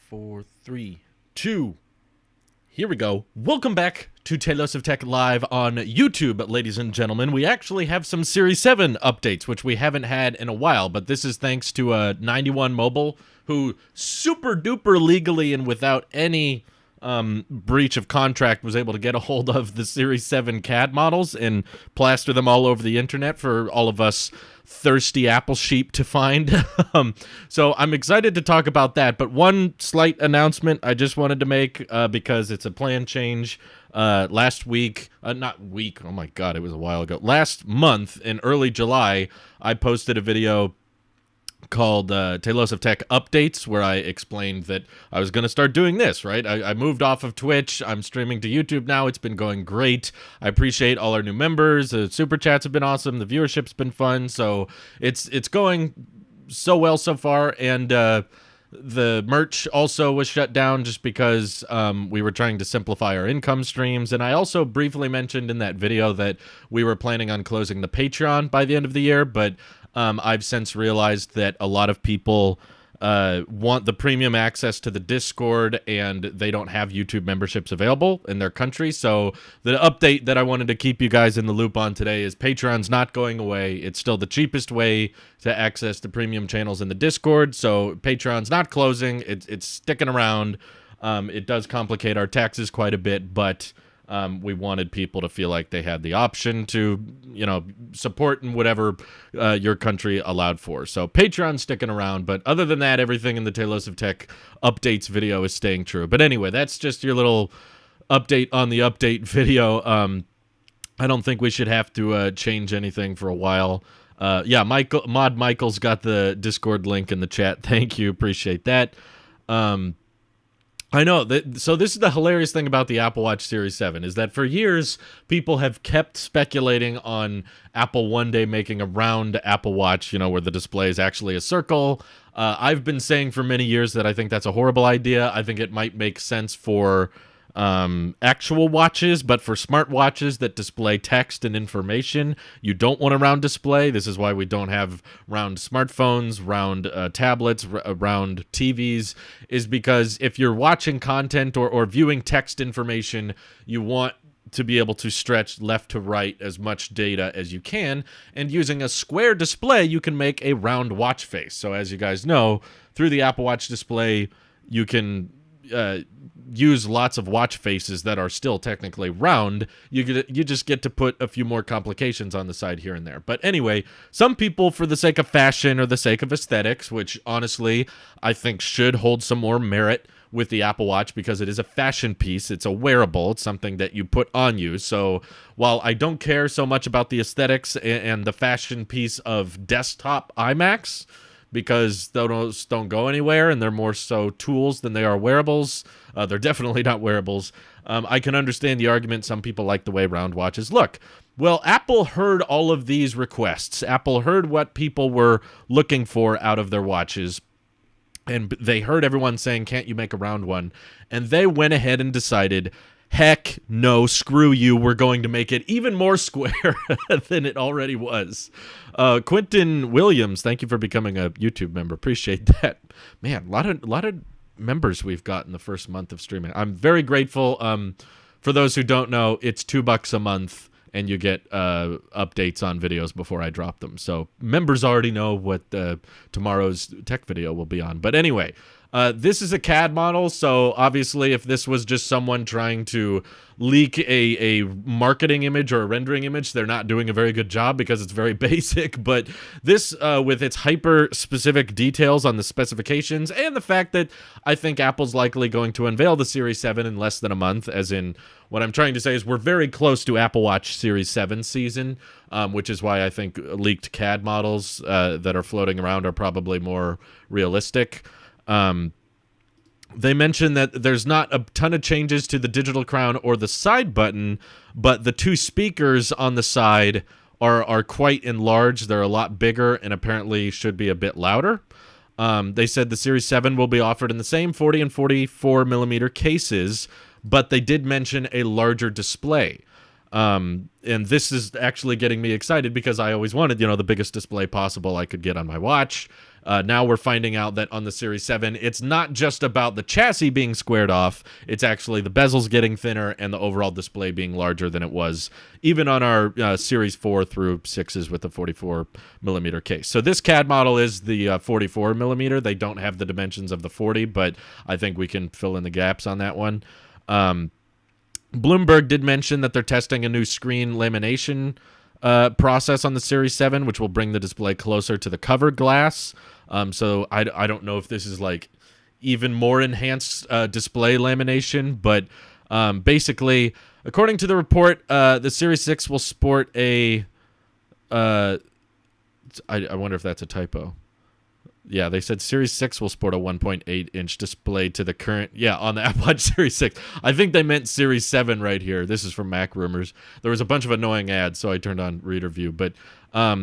4, 3, 2. Here we go. Welcome back to Tailosive Tech Live on YouTube, ladies and gentlemen. We actually have some Series 7 updates, which we haven't had in a while, but this is thanks to 91 Mobile, who super duper legally and without any breach of contract was able to get a hold of the Series 7 CAD models and plaster them all over the internet for all of us thirsty Apple sheep to find. So I'm excited to talk about that, but one slight announcement I just wanted to make because it's a plan change. Last week, not week, oh my god, it was a while ago. Last month in early July, I posted a video called Tailosive Tech Updates, where I explained that I was going to start doing this, right? I moved off of Twitch. I'm streaming to YouTube now. It's been going great. I appreciate all our new members. The super chats have been awesome. The viewership's been fun. So it's going so well so far. And the merch also was shut down just because we were trying to simplify our income streams. And I also briefly mentioned in that video that we were planning on closing the Patreon by the end of the year, but I've since realized that a lot of people want the premium access to the Discord, and they don't have YouTube memberships available in their country. So the update that I wanted to keep you guys in the loop on today is Patreon's not going away. It's still the cheapest way to access the premium channels in the Discord. So Patreon's not closing. It's sticking around. It does complicate our taxes quite a bit, but we wanted people to feel like they had the option to, support in whatever your country allowed for. So Patreon's sticking around, but other than that, everything in the Tailosive Tech updates video is staying true. But anyway, that's just your little update on the update video. I don't think we should have to change anything for a while. Yeah, Michael's got the Discord link in the chat. Thank you, appreciate that. I know that. So this is the hilarious thing about the Apple Watch Series 7 is that for years people have kept speculating on Apple one day making a round Apple Watch, where the display is actually a circle. I've been saying for many years that I think that's a horrible idea. I think it might make sense for actual watches, but for smartwatches that display text and information, you don't want a round display. This is why we don't have round smartphones, round tablets, round TVs, is because if you're watching content or viewing text information, you want to be able to stretch left to right as much data as you can, and using a square display, you can make a round watch face. So as you guys know, through the Apple Watch display, you can use lots of watch faces that are still technically round. You just get to put a few more complications on the side here and there. But anyway, some people, for the sake of fashion or the sake of aesthetics, which honestly I think should hold some more merit with the Apple Watch because it is a fashion piece. It's a wearable. It's something that you put on you. So while I don't care so much about the aesthetics and the fashion piece of desktop iMacs, because those don't go anywhere and they're more so tools than they are wearables. They're definitely not wearables. I can understand the argument some people like the way round watches look. Well, Apple heard all of these requests. Apple heard what people were looking for out of their watches. And they heard everyone saying, can't you make a round one? And they went ahead and decided, heck no, screw you. We're going to make it even more square than it already was. Quentin Williams, thank you for becoming a YouTube member. Appreciate that. Man, a lot of members we've got in the first month of streaming. I'm very grateful. For those who don't know, it's $2 a month, and you get updates on videos before I drop them. So members already know what tomorrow's tech video will be on. But anyway, this is a CAD model, so obviously if this was just someone trying to leak a marketing image or a rendering image, they're not doing a very good job because it's very basic. But this, with its hyper-specific details on the specifications and the fact that I think Apple's likely going to unveil the Series 7 in less than a month, as in what I'm trying to say is we're very close to Apple Watch Series 7 season, which is why I think leaked CAD models that are floating around are probably more realistic. They mentioned that there's not a ton of changes to the digital crown or the side button, but the two speakers on the side are quite enlarged. They're a lot bigger and apparently should be a bit louder. They said the Series 7 will be offered in the same 40 and 44 millimeter cases, but they did mention a larger display. And this is actually getting me excited because I always wanted, the biggest display possible I could get on my watch. Now we're finding out that on the Series 7, it's not just about the chassis being squared off. It's actually the bezels getting thinner and the overall display being larger than it was even on our Series 4 through 6s with the 44mm case. So this CAD model is the 44mm. They don't have the dimensions of the 40, but I think we can fill in the gaps on that one. Bloomberg did mention that they're testing a new screen lamination process on the Series 7, which will bring the display closer to the cover glass. So I don't know if this is like even more enhanced display lamination, but basically, according to the report, the Series 6 will sport a... I wonder if that's a typo. Yeah, they said Series 6 will sport a 1.8-inch display to the current... Yeah, on the Apple Watch Series 6. I think they meant Series 7 right here. This is from Mac Rumors. There was a bunch of annoying ads, so I turned on Reader View. But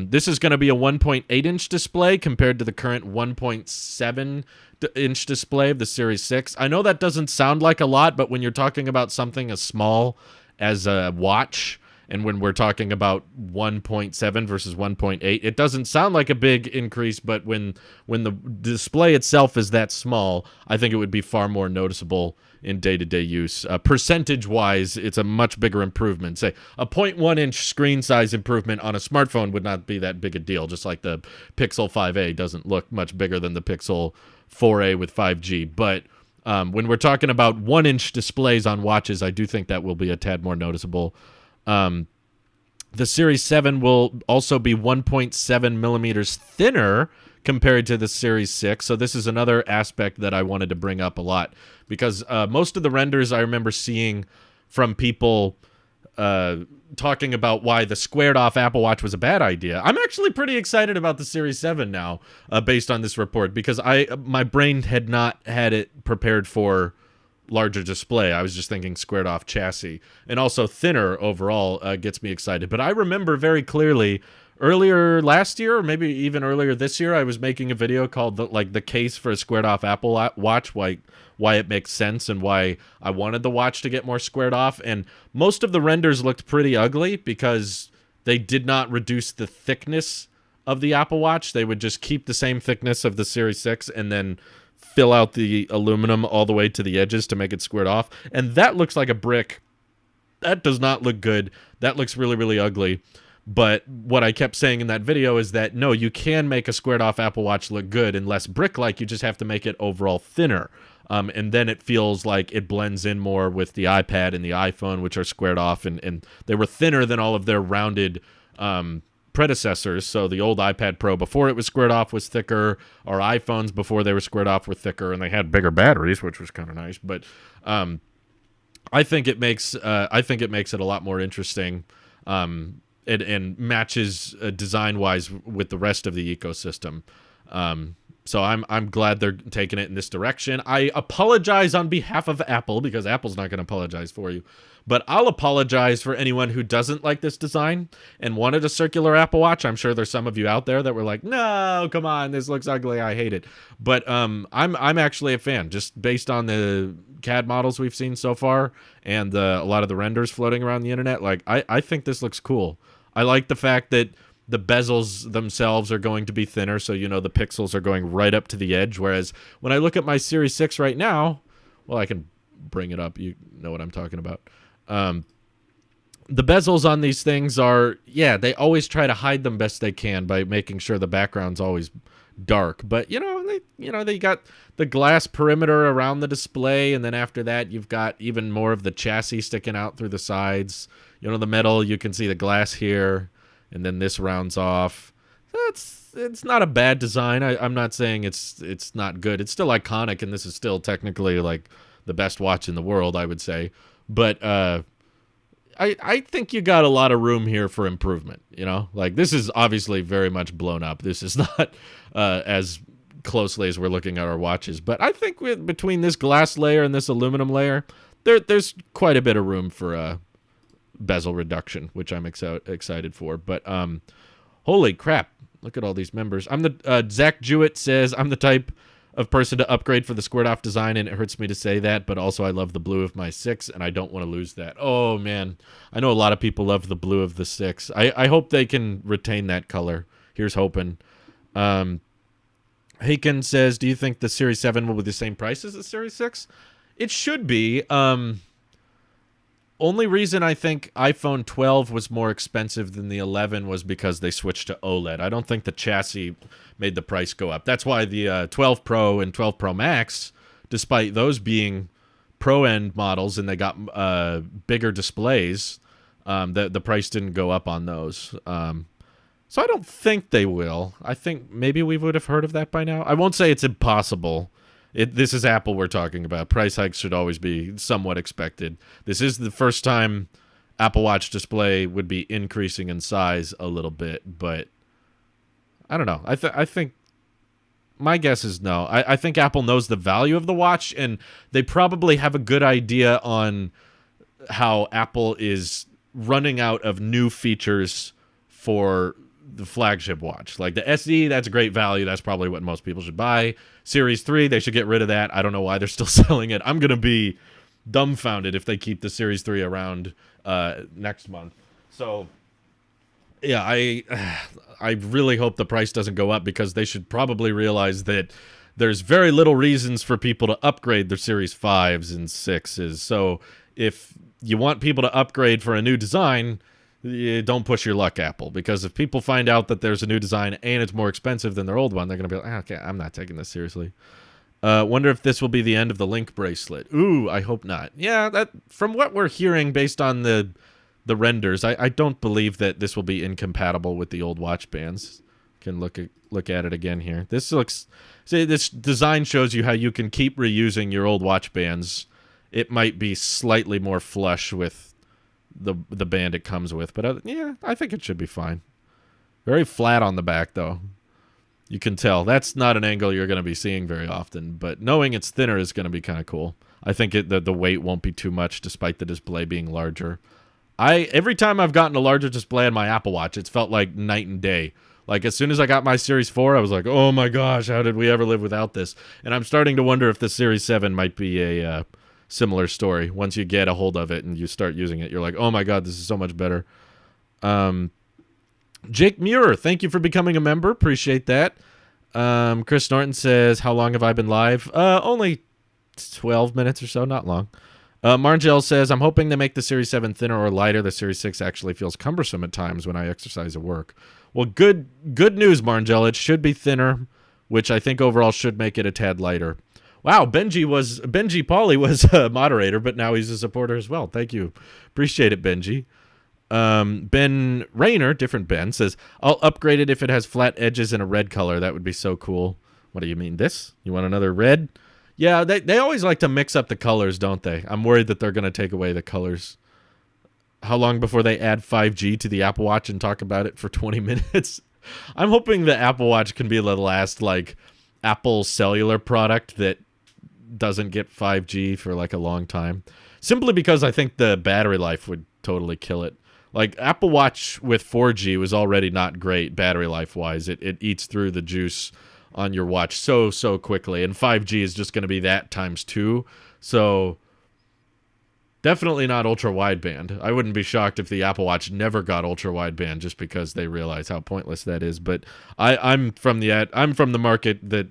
this is going to be a 1.8-inch display compared to the current 1.7-inch display of the Series 6. I know that doesn't sound like a lot, but when you're talking about something as small as a watch... And when we're talking about 1.7 versus 1.8, it doesn't sound like a big increase, but when the display itself is that small, I think it would be far more noticeable in day-to-day use. Percentage-wise, it's a much bigger improvement. Say, a 0.1-inch screen size improvement on a smartphone would not be that big a deal, just like the Pixel 5a doesn't look much bigger than the Pixel 4a with 5G. But when we're talking about 1-inch displays on watches, I do think that will be a tad more noticeable. The Series 7 will also be 1.7 millimeters thinner compared to the Series 6. So this is another aspect that I wanted to bring up a lot because most of the renders I remember seeing from people talking about why the squared off Apple Watch was a bad idea. I'm actually pretty excited about the Series 7 now based on this report because my brain had not had it prepared for larger display. I was just thinking squared off chassis, and also thinner overall gets me excited. But I remember very clearly earlier last year, or maybe even earlier this year, I was making a video called the case for a squared off Apple Watch, why it makes sense and why I wanted the watch to get more squared off. And most of the renders looked pretty ugly because they did not reduce the thickness of the Apple Watch. They would just keep the same thickness of the Series 6 and then fill out the aluminum all the way to the edges to make it squared off. And that looks like a brick. That does not look good. That looks really, really ugly. But what I kept saying in that video is that, no, you can make a squared off Apple Watch look good and less brick-like. You just have to make it overall thinner. And then it feels like it blends in more with the iPad and the iPhone, which are squared off. And they were thinner than all of their rounded predecessors. So the old iPad Pro before it was squared off was thicker. Our iPhones before they were squared off were thicker, and they had bigger batteries, which was kind of nice. But I think it makes it a lot more interesting, and matches design wise with the rest of the ecosystem. So I'm glad they're taking it in this direction. I apologize on behalf of Apple because Apple's not going to apologize for you. But I'll apologize for anyone who doesn't like this design and wanted a circular Apple Watch. I'm sure there's some of you out there that were like, no, come on, this looks ugly, I hate it. But I'm actually a fan, just based on the CAD models we've seen so far and a lot of the renders floating around the internet. Like, I think this looks cool. I like the fact that the bezels themselves are going to be thinner, so the pixels are going right up to the edge, whereas when I look at my Series 6 right now, well, I can bring it up. You know what I'm talking about. The bezels on these things are, they always try to hide them best they can by making sure the background's always dark. But, they got the glass perimeter around the display, and then after that, you've got even more of the chassis sticking out through the sides. The metal, you can see the glass here, and then this rounds off. It's not a bad design. I'm not saying it's not good. It's still iconic, and this is still technically like the best watch in the world, I would say. But I think you got a lot of room here for improvement. Like, this is obviously very much blown up. This is not as closely as we're looking at our watches. But I think between this glass layer and this aluminum layer, there's quite a bit of room for bezel reduction, which I'm excited for. But holy crap, look at all these members. Zach Jewett says, I'm the type of person to upgrade for the squared off design, and it hurts me to say that, but also I love the blue of my 6, and I don't want to lose that. Oh, man. I know a lot of people love the blue of the 6. I hope they can retain that color. Here's hoping. Haken says, do you think the Series 7 will be the same price as the Series 6? It should be. Only reason I think iPhone 12 was more expensive than the 11 was because they switched to OLED. I don't think the chassis made the price go up. That's why the 12 Pro and 12 Pro Max, despite those being Pro-end models and they got bigger displays, the price didn't go up on those. So I don't think they will. I think maybe we would have heard of that by now. I won't say it's impossible. This is Apple we're talking about. Price hikes should always be somewhat expected. This is the first time Apple Watch display would be increasing in size a little bit, but I don't know. I think my guess is no. I think Apple knows the value of the watch, and they probably have a good idea on how Apple is running out of new features for the flagship watch. Like the SE, that's a great value. That's probably what most people should buy. Series 3, they should get rid of that. I don't know why they're still selling it. I'm going to be dumbfounded if they keep the Series 3 around next month. So, yeah, I really hope the price doesn't go up, because they should probably realize that there's very little reasons for people to upgrade their Series 5s and 6s. So if you want people to upgrade for a new design, don't push your luck, Apple, because if people find out that there's a new design and it's more expensive than their old one, they're going to be like, okay, I'm not taking this seriously. Wonder if this will be the end of the Link bracelet. Ooh, I hope not. Yeah, that from what we're hearing based on the renders, I don't believe that this will be incompatible with the old watch bands. Can look at it again here. This design shows you how you can keep reusing your old watch bands. It might be slightly more flush with the band it comes with, but yeah, I think it should be fine. Very flat on the back, though. You can tell that's not an angle you're going to be seeing very often, but knowing it's thinner is going to be kind of cool. I think the weight won't be too much, despite the display being larger. Every time I've gotten a larger display on my Apple Watch, it's felt like night and day. Like, as soon as I got my Series 4, I was like, oh my gosh, how did we ever live without this? And I'm starting to wonder if the Series 7 might be a similar story. Once you get a hold of it and you start using it, you're like, oh my god, this is so much better. Jake Muir, thank you for becoming a member. Appreciate that. Chris Norton says, how long have I been live? Only 12 minutes or so, not long. Margel says, I'm hoping they make the Series 7 thinner or lighter. The Series 6 actually feels cumbersome at times when I exercise at work. Well, good news, Margel. It should be thinner, which I think overall should make it a tad lighter. Wow, Benji Pauly was a moderator, but now he's a supporter as well. Thank you. Appreciate it, Benji. Ben Rayner, different Ben, says, I'll upgrade it if it has flat edges in a red color. That would be so cool. What do you mean, this? You want another red? Yeah, they always like to mix up the colors, don't they? I'm worried that they're going to take away the colors. How long before they add 5G to the Apple Watch and talk about it for 20 minutes? I'm hoping the Apple Watch can be the last, like, Apple cellular product that doesn't get 5G for like a long time, simply because I think the battery life would totally kill it. Like, Apple Watch with 4G was already not great battery life wise. It eats through the juice on your watch so quickly, and 5G is just going to be that times 2. So definitely not ultra wideband. I wouldn't be shocked if the Apple Watch never got ultra wideband, just because they realize how pointless that is. But I'm from the market that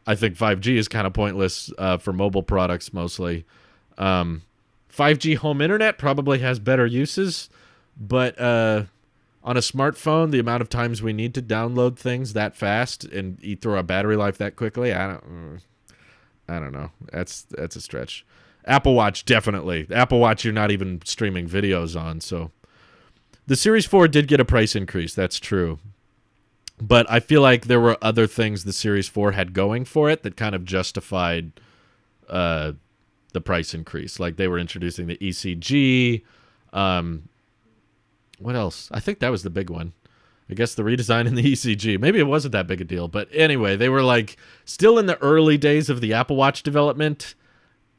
I think 5G is kind of pointless for mobile products mostly. 5G home internet probably has better uses, but on a smartphone, the amount of times we need to download things that fast and eat through our battery life that quickly, I don't know. That's a stretch. Apple Watch, definitely. Apple Watch, you're not even streaming videos on. So the Series 4 did get a price increase. That's true. But I feel like there were other things the Series 4 had going for it that kind of justified the price increase. Like, they were introducing the ECG. What else? I think that was the big one. I guess the redesign in the ECG. Maybe it wasn't that big a deal. But anyway, they were like still in the early days of the Apple Watch development,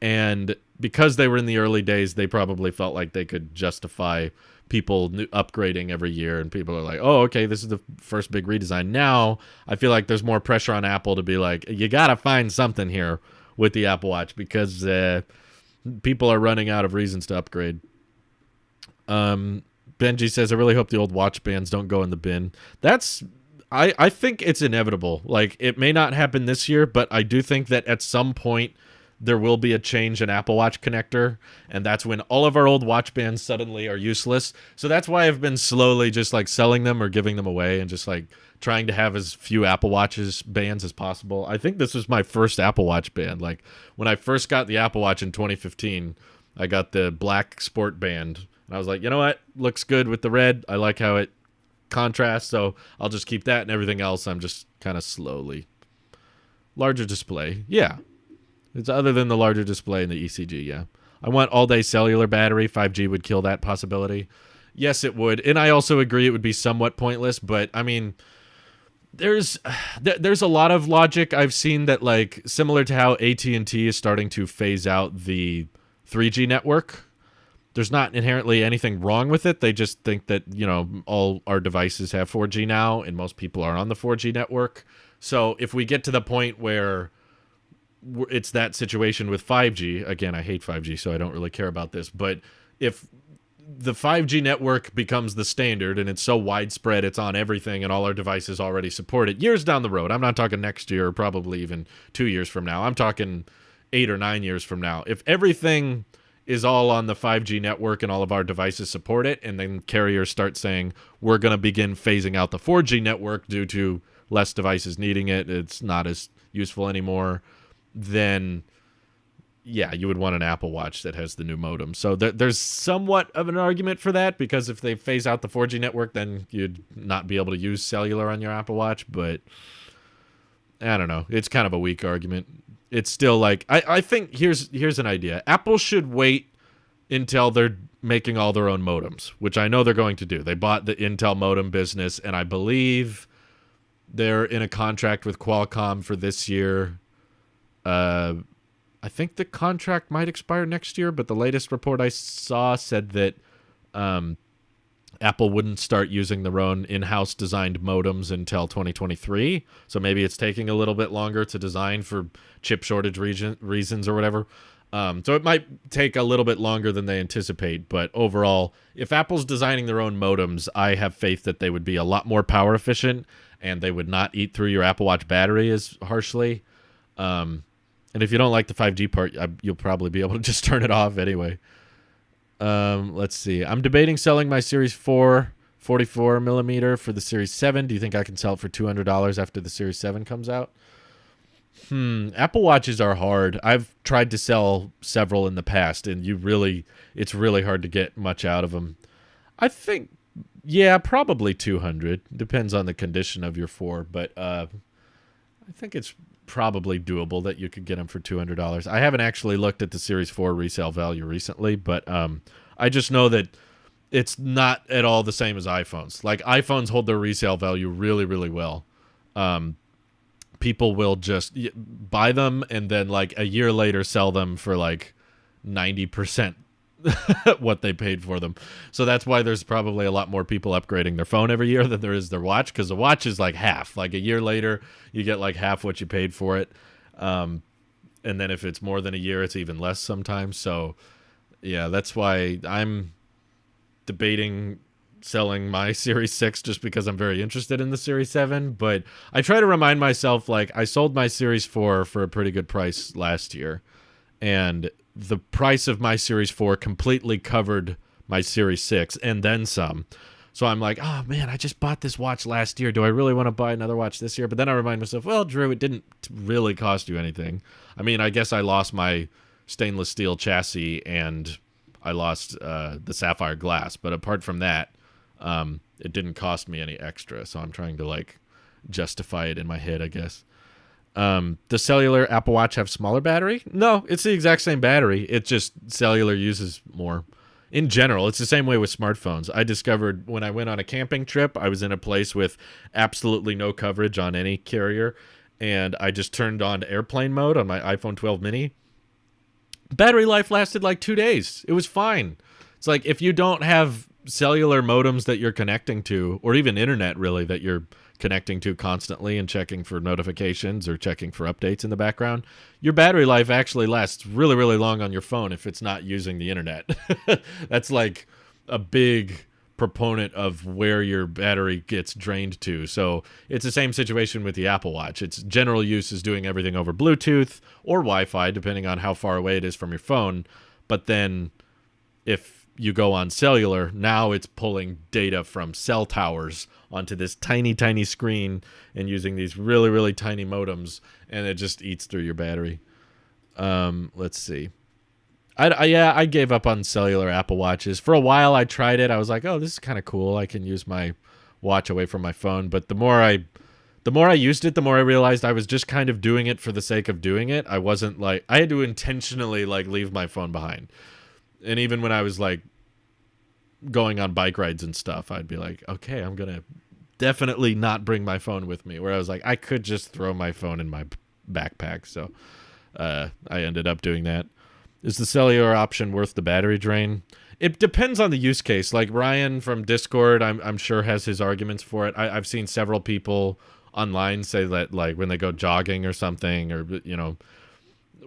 and because they were in the early days, they probably felt like they could justify people upgrading every year, and people are like, oh, okay, this is the first big redesign. Now I feel like there's more pressure on Apple to be like, you gotta find something here with the Apple Watch, because people are running out of reasons to upgrade. Benji says, I really hope the old watch bands don't go in the bin. I think it's inevitable. Like, it may not happen this year, but I do think that at some point there will be a change in Apple Watch connector, and that's when all of our old watch bands suddenly are useless. So that's why I've been slowly just like selling them or giving them away, and just like trying to have as few Apple Watches bands as possible. I think this was my first Apple Watch band. Like, when I first got the Apple Watch in 2015, I got the black sport band, and I was like, you know what? Looks good with the red. I like how it contrasts, so I'll just keep that, and everything else I'm just kind of slowly. Larger display. Yeah. It's other than the larger display and the ECG, yeah. I want all-day cellular battery. 5G would kill that possibility. Yes, it would. And I also agree it would be somewhat pointless, but, I mean, there's a lot of logic I've seen that, like, similar to how AT&T is starting to phase out the 3G network. There's not inherently anything wrong with it. They just think that, you know, all our devices have 4G now, and most people are on the 4G network. So if we get to the point where it's that situation with 5G, again, I hate 5G, so I don't really care about this, but if the 5G network becomes the standard and it's so widespread, it's on everything, and all our devices already support it, years down the road, I'm not talking next year or probably even 2 years from now, I'm talking 8 or 9 years from now, if everything is all on the 5G network and all of our devices support it, and then carriers start saying, we're going to begin phasing out the 4G network due to less devices needing it, it's not as useful anymore, then yeah, you would want an Apple Watch that has the new modem. So there's somewhat of an argument for that, because if they phase out the 4G network, then you'd not be able to use cellular on your Apple Watch. But I don't know. It's kind of a weak argument. It's still like, I think here's an idea. Apple should wait until they're making all their own modems, which I know they're going to do. They bought the Intel modem business, and I believe they're in a contract with Qualcomm for this year. I think the contract might expire next year, but the latest report I saw said that Apple wouldn't start using their own in-house designed modems until 2023. So maybe it's taking a little bit longer to design for chip shortage reasons or whatever. So it might take a little bit longer than they anticipate. But overall, if Apple's designing their own modems, I have faith that they would be a lot more power efficient, and they would not eat through your Apple Watch battery as harshly. And if you don't like the 5G part, you'll probably be able to just turn it off anyway. Let's see. I'm debating selling my Series 4 44mm for the Series 7. Do you think I can sell it for $200 after the Series 7 comes out? Apple Watches are hard. I've tried to sell several in the past, and it's really hard to get much out of them. I think, yeah, probably 200. Depends on the condition of your 4, but I think it's probably doable that you could get them for $200. I haven't actually looked at the Series 4 resale value recently, but I just know that it's not at all the same as iPhones. Like, iPhones hold their resale value really, really well. People will just buy them and then like a year later sell them for like 90% what they paid for them. So that's why there's probably a lot more people upgrading their phone every year than there is their watch, because the watch is like half. Like a year later, you get like half what you paid for it. And then if it's more than a year, it's even less sometimes. So yeah, that's why I'm debating selling my Series 6 just because I'm very interested in the Series 7. But I try to remind myself, like, I sold my Series 4 for a pretty good price last year, and the price of my Series 4 completely covered my Series 6 and then some. So I'm like, oh man, I just bought this watch last year. Do I really want to buy another watch this year? But then I remind myself, well, Drew, it didn't really cost you anything. I mean, I guess I lost my stainless steel chassis and I lost the Sapphire glass. But apart from that, it didn't cost me any extra. So I'm trying to like justify it in my head, I guess. Does cellular Apple Watch have smaller battery? No, it's the exact same battery. It just cellular uses more. In general, it's the same way with smartphones. I discovered when I went on a camping trip, I was in a place with absolutely no coverage on any carrier, and I just turned on airplane mode on my iPhone 12 mini. Battery life lasted like 2 days. It was fine. It's like if you don't have cellular modems that you're connecting to, or even internet really that you're connecting to constantly and checking for notifications or checking for updates in the background, your battery life actually lasts really, really long on your phone if it's not using the internet. That's like a big proponent of where your battery gets drained to. So it's the same situation with the Apple Watch. Its general use is doing everything over Bluetooth or Wi-Fi, depending on how far away it is from your phone. But then if you go on cellular, now it's pulling data from cell towers onto this tiny, tiny screen and using these really, really tiny modems, and it just eats through your battery. Let's see. I gave up on cellular Apple Watches. For a while, I tried it. I was like, oh, this is kind of cool. I can use my watch away from my phone. But the more I used it, the more I realized I was just kind of doing it for the sake of doing it. I wasn't like, I had to intentionally like leave my phone behind. And even when I was like going on bike rides and stuff, I'd be like, okay, I'm going to definitely not bring my phone with me. Where I was like, I could just throw my phone in my backpack. So I ended up doing that. Is the cellular option worth the battery drain? It depends on the use case. Like Ryan from Discord, I'm sure has his arguments for it. I've seen several people online say that like when they go jogging or something, or you know,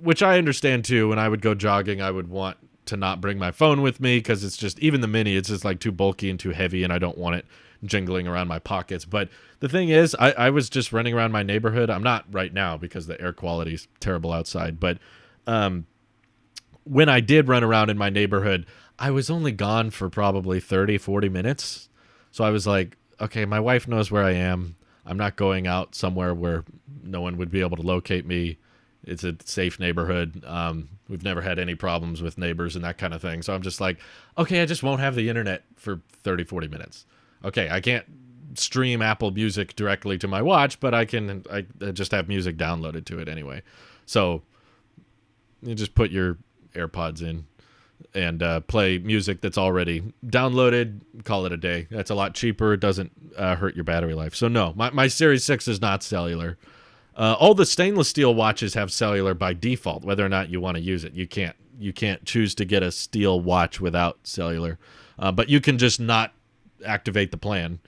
which I understand too. When I would go jogging, I would want to not bring my phone with me because it's just, even the mini, it's just like too bulky and too heavy, and I don't want it jingling around my pockets. But the thing is, I was just running around my neighborhood. I'm not right now because the air quality is terrible outside, but when I did run around in my neighborhood, I was only gone for probably 30, 40 minutes. So I was like, okay, my wife knows where I am. I'm not going out somewhere where no one would be able to locate me. It's a safe neighborhood. We've never had any problems with neighbors and that kind of thing. So I'm just like, okay, I just won't have the internet for 30, 40 minutes. Okay, I can't stream Apple Music directly to my watch, but I just have music downloaded to it anyway. So you just put your AirPods in and play music that's already downloaded, call it a day. That's a lot cheaper. It doesn't hurt your battery life. So no, my Series 6 is not cellular. All the stainless steel watches have cellular by default, whether or not you want to use it. You can't choose to get a steel watch without cellular, but you can just not activate the plan.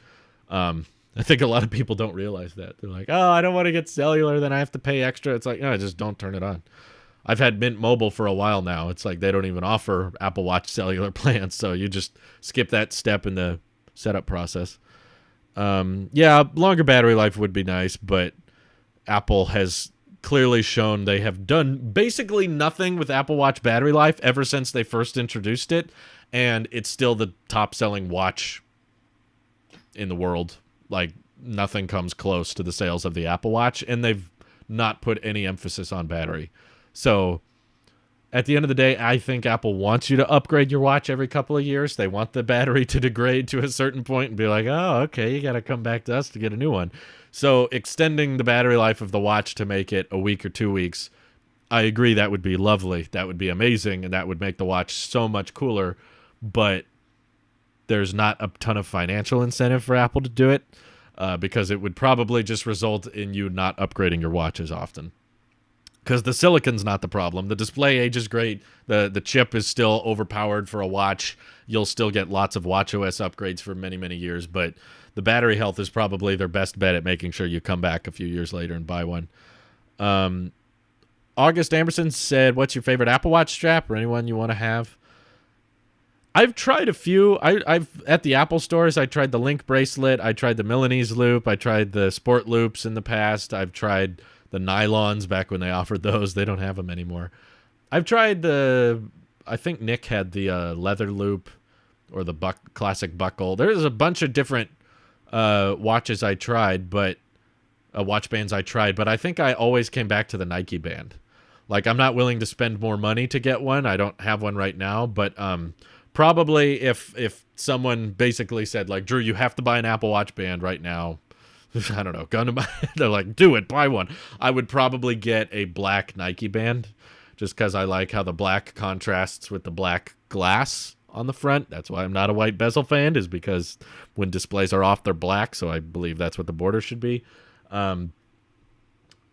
I think a lot of people don't realize that. They're like, oh, I don't want to get cellular, then I have to pay extra. It's like, no, just don't turn it on. I've had Mint Mobile for a while now. It's like they don't even offer Apple Watch cellular plans, so you just skip that step in the setup process. Yeah, longer battery life would be nice, but Apple has clearly shown they have done basically nothing with Apple Watch battery life ever since they first introduced it, and it's still the top-selling watch in the world. Like, nothing comes close to the sales of the Apple Watch, and they've not put any emphasis on battery. So at the end of the day, I think Apple wants you to upgrade your watch every couple of years. They want the battery to degrade to a certain point and be like, oh, okay, you got to come back to us to get a new one. So extending the battery life of the watch to make it a week or 2 weeks, I agree that would be lovely. That would be amazing, and that would make the watch so much cooler. But there's not a ton of financial incentive for Apple to do it because it would probably just result in you not upgrading your watch as often. Because the silicon's not the problem. The display ages great. The chip is still overpowered for a watch. You'll still get lots of watchOS upgrades for many, many years. But the battery health is probably their best bet at making sure you come back a few years later and buy one. August Amberson said, what's your favorite Apple Watch strap or anyone you want to have? I've tried a few. I've at the Apple stores, I tried the Link bracelet. I tried the Milanese loop. I tried the Sport loops in the past. I've tried the nylons back when they offered those. They don't have them anymore. I've tried I think Nick had the leather loop or the classic buckle. There's a bunch of different watches I tried, but watch bands I tried, but I think I always came back to the Nike band. Like, I'm not willing to spend more money to get one. I don't have one right now, but probably if someone basically said, like, Drew, you have to buy an Apple Watch band right now, I don't know, gun to my head, they're like, do it, buy one. I would probably get a black Nike band just because I like how the black contrasts with the black glass on the front. That's why I'm not a white bezel fan, is because when displays are off, they're black, so I believe that's what the border should be.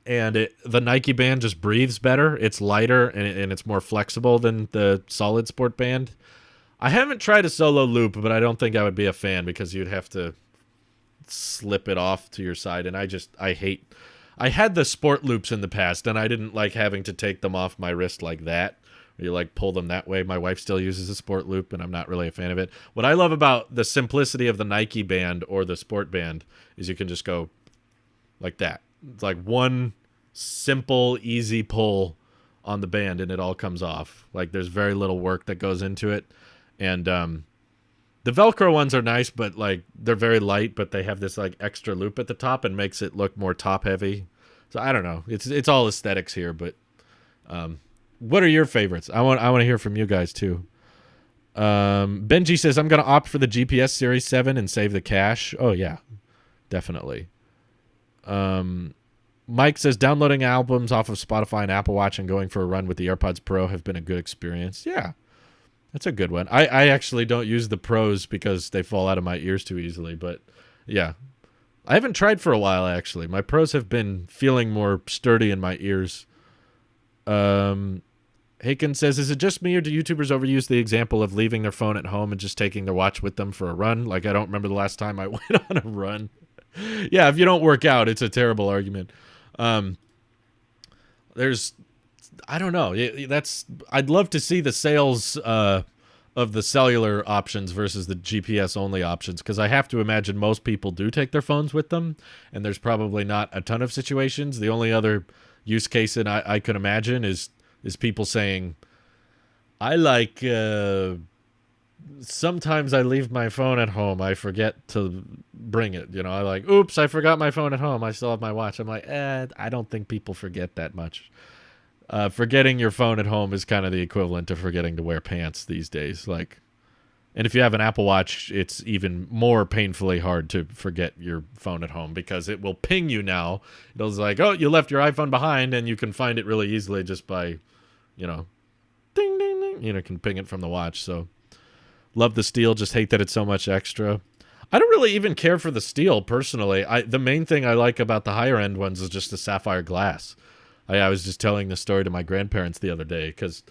and the Nike band just breathes better. It's lighter and it's more flexible than the solid sport band. I haven't tried a solo loop, but I don't think I would be a fan because you'd have to slip it off to your side, and I had the sport loops in the past, and I didn't like having to take them off my wrist like that. You like pull them that way. My wife still uses a sport loop, and I'm not really a fan of it. What I love about the simplicity of the Nike band or the sport band is you can just go like that. It's like one simple, easy pull on the band, and it all comes off. Like there's very little work that goes into it, and the Velcro ones are nice, but like they're very light, but they have this like extra loop at the top and makes it look more top heavy. So I don't know. It's all aesthetics here, but what are your favorites? I want to hear from you guys too. Benji says I'm gonna opt for the GPS Series 7 and save the cash. Oh yeah, definitely. Mike says downloading albums off of Spotify and Apple Watch and going for a run with the AirPods Pro have been a good experience. Yeah. That's a good one. I actually don't use the Pros because they fall out of my ears too easily, but yeah. I haven't tried for a while, actually. My Pros have been feeling more sturdy in my ears. Haken says, is it just me or do YouTubers overuse the example of leaving their phone at home and just taking their watch with them for a run? Like, I don't remember the last time I went on a run. Yeah, if you don't work out, it's a terrible argument. I don't know. I'd love to see the sales of the cellular options versus the GPS only options, because I have to imagine most people do take their phones with them, and there's probably not a ton of situations. The only other use case that I could imagine is people saying, I like sometimes I leave my phone at home. I forget to bring it. I like, oops, I forgot my phone at home. I still have my watch. I'm like, I don't think people forget that much. Forgetting your phone at home is kind of the equivalent to forgetting to wear pants these days. Like, and if you have an Apple Watch, it's even more painfully hard to forget your phone at home because it will ping you now. It'll like, oh, you left your iPhone behind, and you can find it really easily just by, ding, ding, ding. Can ping it from the watch. So, love the steel. Just hate that it's so much extra. I don't really even care for the steel personally. The main thing I like about the higher end ones is just the sapphire glass. I was just telling the story to my grandparents the other day because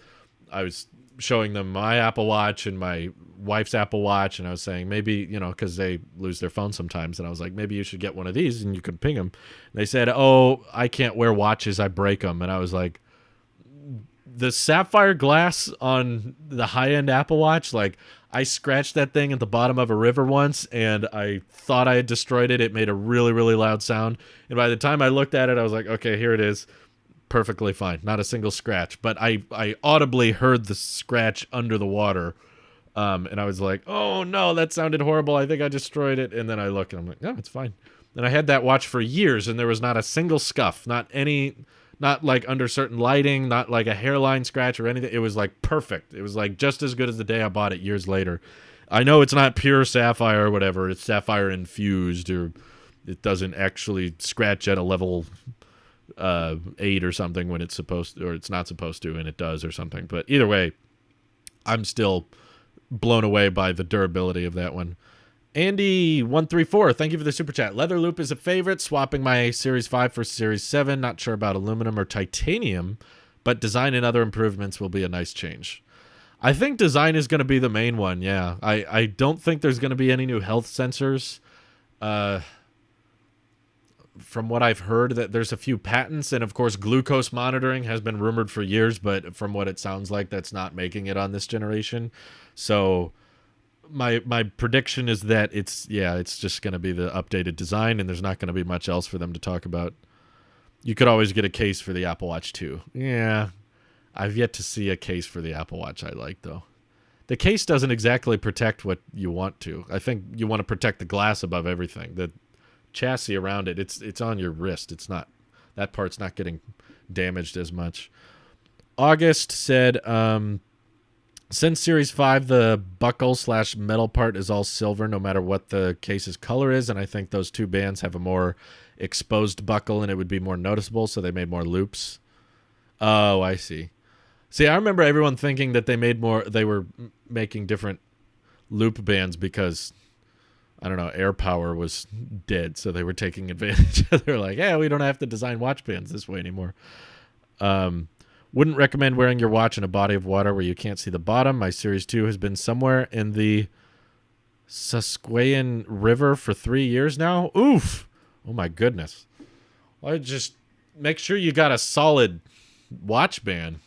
I was showing them my Apple Watch and my wife's Apple Watch, and I was saying maybe, because they lose their phone sometimes, and I was like, maybe you should get one of these and you can ping them. And they said, oh, I can't wear watches, I break them. And I was like, the sapphire glass on the high-end Apple Watch, like, I scratched that thing at the bottom of a river once, and I thought I had destroyed it. It made a really, really loud sound. And by the time I looked at it, I was like, okay, here it is. Perfectly fine. Not a single scratch. But I audibly heard the scratch under the water. And I was like, oh, no, that sounded horrible. I think I destroyed it. And then I look, and I'm like, no, it's fine. And I had that watch for years, and there was not a single scuff. Not like under certain lighting, not like a hairline scratch or anything. It was like perfect. It was like just as good as the day I bought it years later. I know it's not pure sapphire or whatever. It's sapphire infused, or it doesn't actually scratch at a level 8 or something when it's supposed to, or it's not supposed to, and it does or something. But either way, I'm still blown away by the durability of that one. Andy134, thank you for the super chat. Leather loop is a favorite. Swapping my Series 5 for Series 7. Not sure about aluminum or titanium, but design and other improvements will be a nice change. I think design is going to be the main one, yeah. I don't think there's going to be any new health sensors. From what I've heard, that there's a few patents, and of course glucose monitoring has been rumored for years, but from what it sounds like, that's not making it on this generation. So my prediction is that it's just going to be the updated design, and there's not going to be much else for them to talk about. You could always get a case for the Apple Watch 2. Yeah, I've yet to see a case for the Apple Watch I like, though. The case doesn't exactly protect what you want to. I think you want to protect the glass above everything. The chassis around it, it's on your wrist. It's not, that part's not getting damaged as much. August said, since Series 5, the buckle/metal part is all silver no matter what the case's color is, and I think those two bands have a more exposed buckle and it would be more noticeable, so they made more loops. Oh, I see. See, I remember everyone thinking that they were making different loop bands because I don't know, AirPower was dead, so they were taking advantage. They're like, yeah, we don't have to design watch bands this way anymore. Wouldn't recommend wearing your watch in a body of water where you can't see the bottom. My Series 2 has been somewhere in the Susquehanna River for 3 years now. Oof. Oh, my goodness. Well, just make sure you got a solid watch band.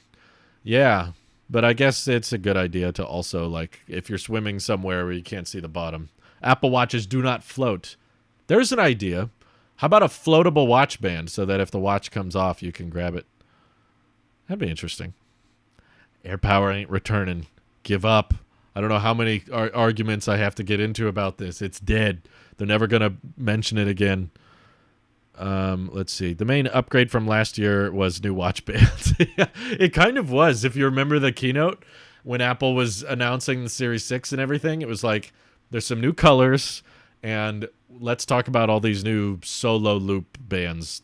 Yeah, but I guess it's a good idea to also, like, if you're swimming somewhere where you can't see the bottom. Apple Watches do not float. There's an idea. How about a floatable watch band so that if the watch comes off, you can grab it? That'd be interesting. AirPower ain't returning. Give up. I don't know how many arguments I have to get into about this. It's dead. They're never going to mention it again. Let's see. The main upgrade from last year was new watch bands. It kind of was. If you remember the keynote when Apple was announcing the Series 6 and everything, it was like, there's some new colors, and let's talk about all these new solo loop bands.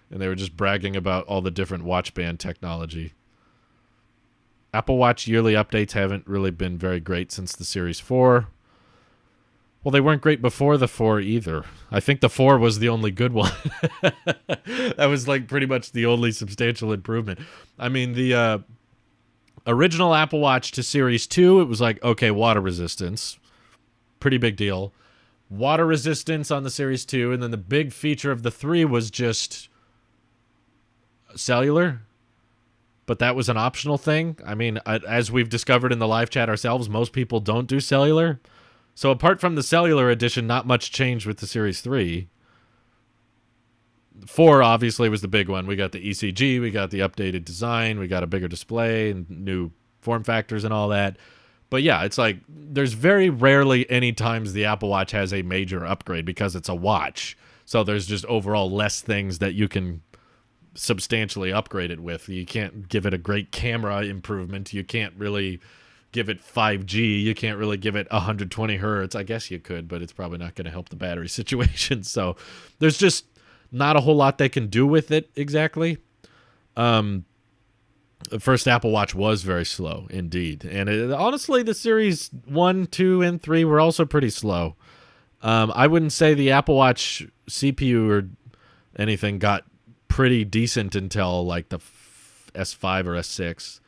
And they were just bragging about all the different watch band technology. Apple Watch yearly updates haven't really been very great since the Series 4. Well, they weren't great before the 4 either. I think the 4 was the only good one. That was like pretty much the only substantial improvement. I mean, the original Apple Watch to Series 2, it was like, okay, water resistance. Pretty big deal. Water resistance on the Series 2, and then the big feature of the 3 was just cellular, but that was an optional thing. I mean, as we've discovered in the live chat ourselves, most people don't do cellular. So apart from the cellular edition, not much changed with the Series 3. 4 obviously was the big one. We got the ECG, we got the updated design, we got a bigger display and new form factors and all that. But yeah, it's like there's very rarely any times the Apple Watch has a major upgrade because it's a watch. So there's just overall less things that you can substantially upgrade it with. You can't give it a great camera improvement. You can't really give it 5G. You can't really give it 120 hertz. I guess you could, but it's probably not going to help the battery situation. So there's just not a whole lot they can do with it exactly. The first Apple Watch was very slow indeed. And honestly, the Series 1, 2, and 3 were also pretty slow. I wouldn't say the Apple Watch CPU or anything got pretty decent until like the S5 or S6.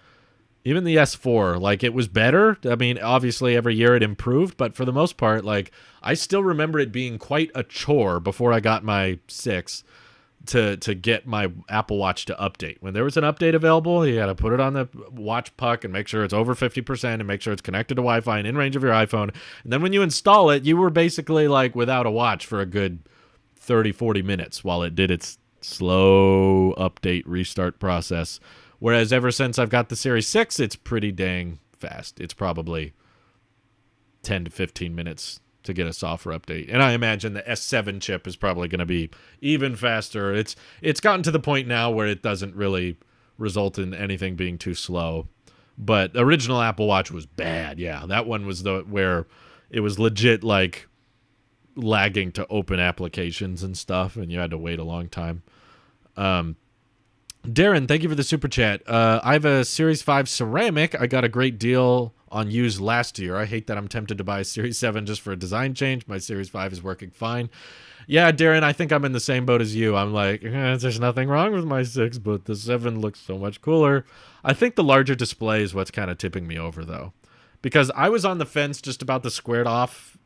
Even the S4, like it was better. I mean, obviously every year it improved, but for the most part, like I still remember it being quite a chore before I got my 6 to get my Apple Watch to update. When there was an update available, you got to put it on the watch puck and make sure it's over 50% and make sure it's connected to Wi-Fi and in range of your iPhone. And then when you install it, you were basically like without a watch for a good 30, 40 minutes while it did its slow update restart process. Whereas ever since I've got the Series 6, it's pretty dang fast. It's probably 10 to 15 minutes to get a software update. And I imagine the S7 chip is probably going to be even faster. It's gotten to the point now where it doesn't really result in anything being too slow. But original Apple Watch was bad. Yeah, that one was where it was legit like lagging to open applications and stuff, and you had to wait a long time. Darren, thank you for the super chat. I have a Series 5 ceramic. I got a great deal on used last year. I hate that I'm tempted to buy a Series 7 just for a design change. My Series 5 is working fine. Yeah, Darren, I think I'm in the same boat as you. I'm like, there's nothing wrong with my 6, but the 7 looks so much cooler. I think the larger display is what's kind of tipping me over, though. Because I was on the fence just about the squared off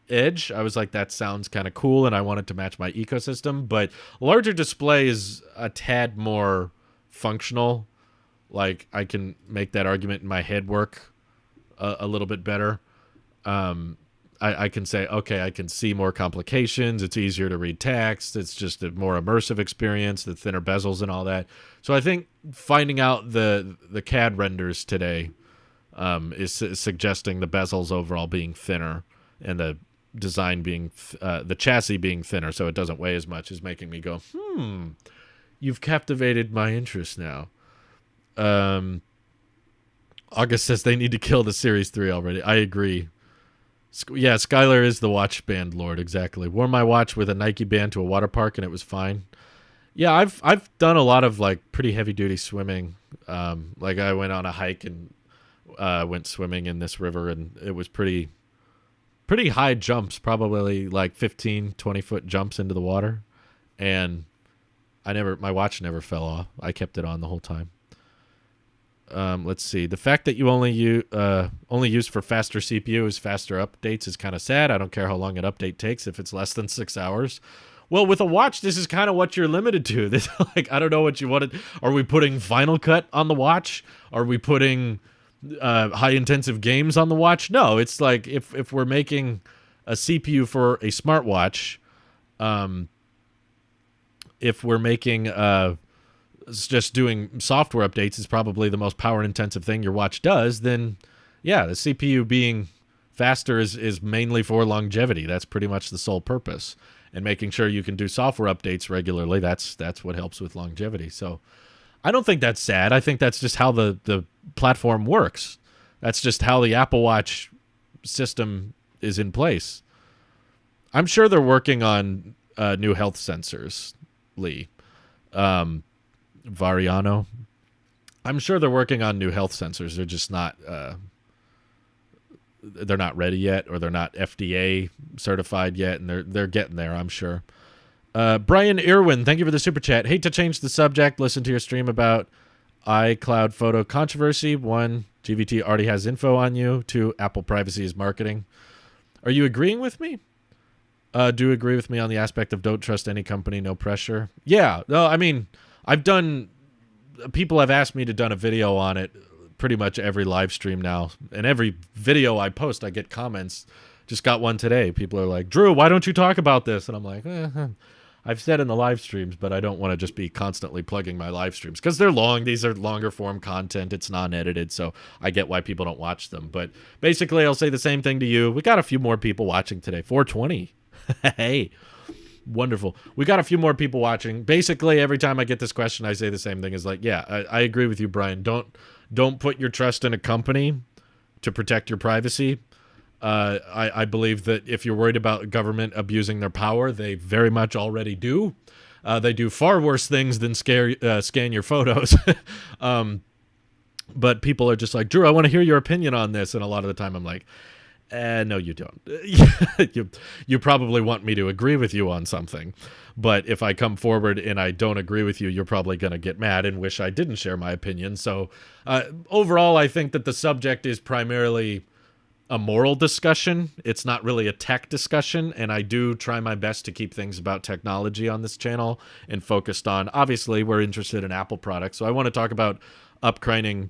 edge. I was like, that sounds kind of cool, and I wanted to match my ecosystem. But larger display is a tad more functional. Like, I can make that argument in my head work a little bit better. I can say, okay, I can see more complications. It's easier to read text. It's just a more immersive experience, the thinner bezels and all that. So I think finding out the CAD renders today is suggesting the bezels overall being thinner and the design being, the chassis being thinner so it doesn't weigh as much is making me go, you've captivated my interest now. August says they need to kill the Series 3 already. I agree. Yeah, Skylar is the watch band lord, exactly. Wore my watch with a Nike band to a water park and it was fine. Yeah, I've done a lot of like pretty heavy duty swimming. Like I went on a hike and went swimming in this river and it was pretty pretty high jumps, probably like 15, 20-foot jumps into the water. And my watch never fell off. I kept it on the whole time. Let's see. The fact that you only use for faster CPUs, faster updates is kind of sad. I don't care how long an update takes if it's less than 6 hours. Well, with a watch, this is kind of what you're limited to. This, like, I don't know what you wanted. Are we putting Final Cut on the watch? Are we putting high-intensive games on the watch? No, it's like if we're making a CPU for a smartwatch, if we're making just doing software updates is probably the most power-intensive thing your watch does, then, yeah, the CPU being faster is mainly for longevity. That's pretty much the sole purpose. And making sure you can do software updates regularly, that's what helps with longevity. So I don't think that's sad. I think that's just how the platform works. That's just how the Apple Watch system is in place. I'm sure they're working on new health sensors, Lee. Variano. I'm sure they're working on new health sensors. They're just not they're not ready yet, or they're not FDA certified yet, and they're getting there, I'm sure. Brian Irwin, thank you for the super chat. Hate to change the subject. Listen to your stream about iCloud photo controversy. 1, GVT already has info on you. 2, Apple privacy is marketing. Are you agreeing with me? Do you agree with me on the aspect of don't trust any company, no pressure? Yeah. No, I mean, people have asked me to done a video on it pretty much every live stream now. And every video I post, I get comments. Just got one today. People are like, Drew, why don't you talk about this? And I'm like, I've said in the live streams, but I don't want to just be constantly plugging my live streams because they're long. These are longer form content. It's non-edited, so I get why people don't watch them. But basically, I'll say the same thing to you. We got a few more people watching today. 420. Hey, wonderful. We got a few more people watching. Basically, every time I get this question, I say the same thing. Is like, yeah, I agree with you, Brian. Don't put your trust in a company to protect your privacy. I believe that if you're worried about government abusing their power, they very much already do. They do far worse things than scan your photos. But people are just like, Drew, I want to hear your opinion on this. And a lot of the time I'm like, no, you don't. You probably want me to agree with you on something. But if I come forward and I don't agree with you, you're probably going to get mad and wish I didn't share my opinion. So overall, I think that the subject is primarily a moral discussion. It's not really a tech discussion, and I do try my best to keep things about technology on this channel and focused on, obviously, we're interested in Apple products, so I want to talk about upcoming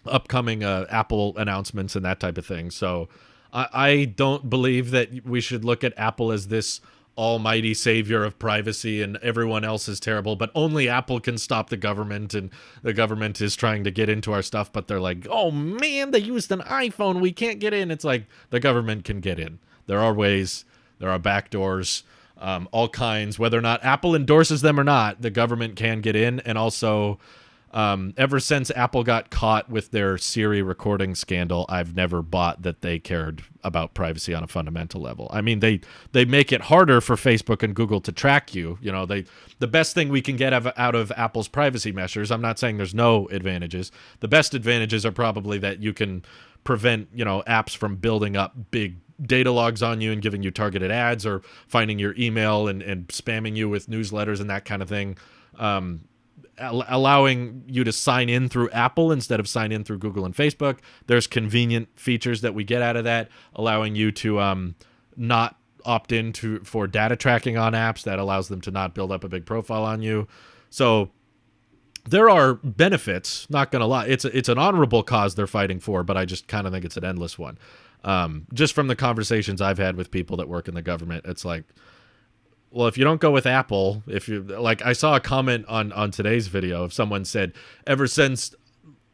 Apple announcements and that type of thing. So I don't believe that we should look at Apple as this almighty savior of privacy and everyone else is terrible, but only Apple can stop the government, and the government is trying to get into our stuff, but they're like, oh man, they used an iPhone, we can't get in. It's like, the government can get in. There are ways, there are backdoors, all kinds, whether or not Apple endorses them or not, the government can get in. And also, ever since Apple got caught with their Siri recording scandal, I've never bought that they cared about privacy on a fundamental level. I mean, they make it harder for Facebook and Google to track you. You know, the best thing we can get out of Apple's privacy measures, I'm not saying there's no advantages. The best advantages are probably that you can prevent, apps from building up big data logs on you and giving you targeted ads, or finding your email and spamming you with newsletters and that kind of thing. Allowing you to sign in through Apple instead of sign in through Google and Facebook. There's convenient features that we get out of that, allowing you to not opt in for data tracking on apps. That allows them to not build up a big profile on you. So there are benefits, not going to lie. It's an honorable cause they're fighting for, but I just kind of think it's an endless one. Just from the conversations I've had with people that work in the government, it's like, well, if you don't go with Apple, I saw a comment on today's video of someone said, ever since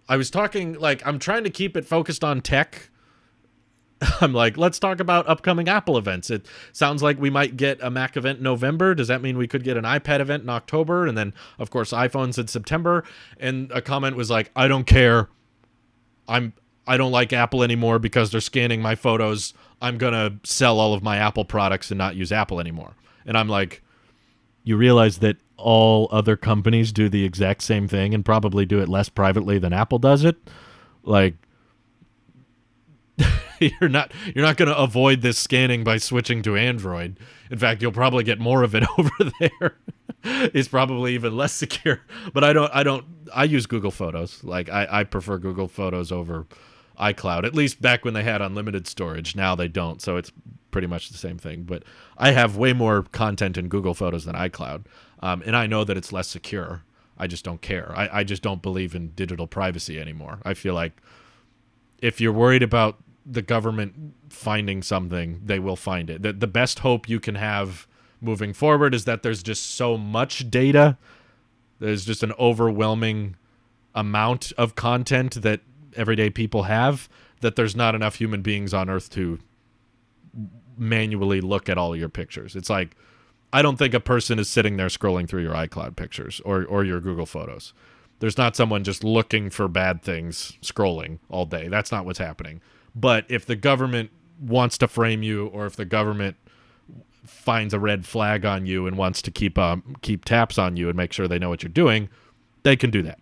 I was talking, I'm trying to keep it focused on tech. I'm like, let's talk about upcoming Apple events. It sounds like we might get a Mac event in November. Does that mean we could get an iPad event in October? And then, of course, iPhones in September. And a comment was like, I don't care. I don't like Apple anymore because they're scanning my photos. I'm going to sell all of my Apple products and not use Apple anymore. And I'm like, you realize that all other companies do the exact same thing and probably do it less privately than Apple does it? Like, you're not going to avoid this scanning by switching to Android. In fact, you'll probably get more of it over there. It's probably even less secure. But I use Google Photos. Like I prefer Google Photos over iCloud, at least back when they had unlimited storage. Now they don't, so it's pretty much the same thing. But I have way more content in Google Photos than iCloud, and I know that it's less secure. I just don't care. I just don't believe in digital privacy anymore. I feel like if you're worried about the government finding something, they will find it. The best hope you can have moving forward is that there's just so much data. There's just an overwhelming amount of content that everyday people have, that there's not enough human beings on Earth to manually look at all of your pictures. It's like, I don't think a person is sitting there scrolling through your iCloud pictures or your Google Photos. There's not someone just looking for bad things scrolling all day. That's not what's happening. But if the government wants to frame you, or if the government finds a red flag on you and wants to keep tabs on you and make sure they know what you're doing, they can do that.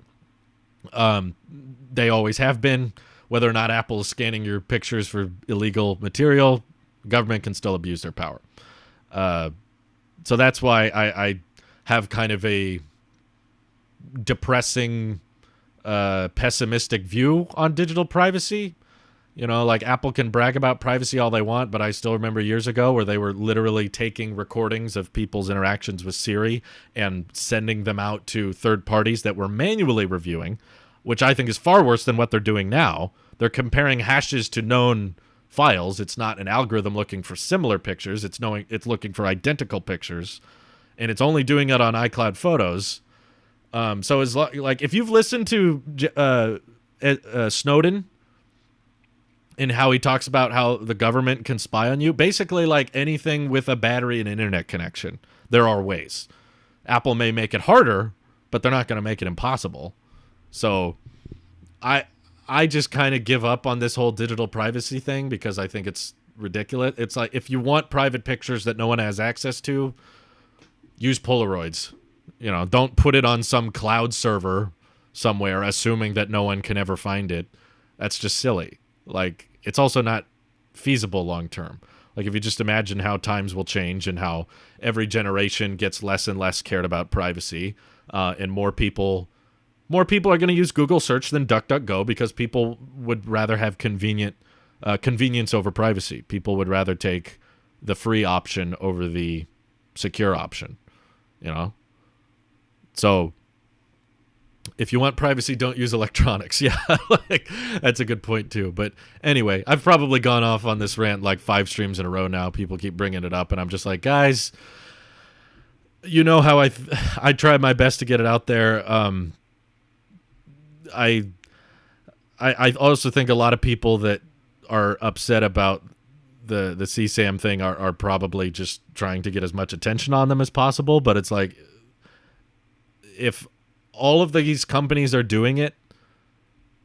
They always have been. Whether or not Apple is scanning your pictures for illegal material, government can still abuse their power. So that's why I have kind of a depressing, pessimistic view on digital privacy. You know, like Apple can brag about privacy all they want, but I still remember years ago where they were literally taking recordings of people's interactions with Siri and sending them out to third parties that were manually reviewing, which I think is far worse than what they're doing now. They're comparing hashes to known files. It's not an algorithm looking for similar pictures. It's looking for identical pictures, and it's only doing it on iCloud Photos. So it's like if you've listened to Snowden and how he talks about how the government can spy on you, basically like anything with a battery and an internet connection, there are ways. Apple may make it harder, but they're not going to make it impossible. So I just kind of give up on this whole digital privacy thing because I think it's ridiculous. It's like, if you want private pictures that no one has access to, use Polaroids. You know, don't put it on some cloud server somewhere assuming that no one can ever find it. That's just silly. Like, it's also not feasible long term. Like, if you just imagine how times will change and how every generation gets less and less cared about privacy, and more people are going to use Google search than DuckDuckGo because people would rather have convenience over privacy. People would rather take the free option over the secure option, you know? So if you want privacy, don't use electronics. Yeah, like, that's a good point too. But anyway, I've probably gone off on this rant like 5 streams in a row now. People keep bringing it up, and I'm just like, guys, you know how I try my best to get it out there. I also think a lot of people that are upset about the CSAM thing are probably just trying to get as much attention on them as possible. But it's like, if all of these companies are doing it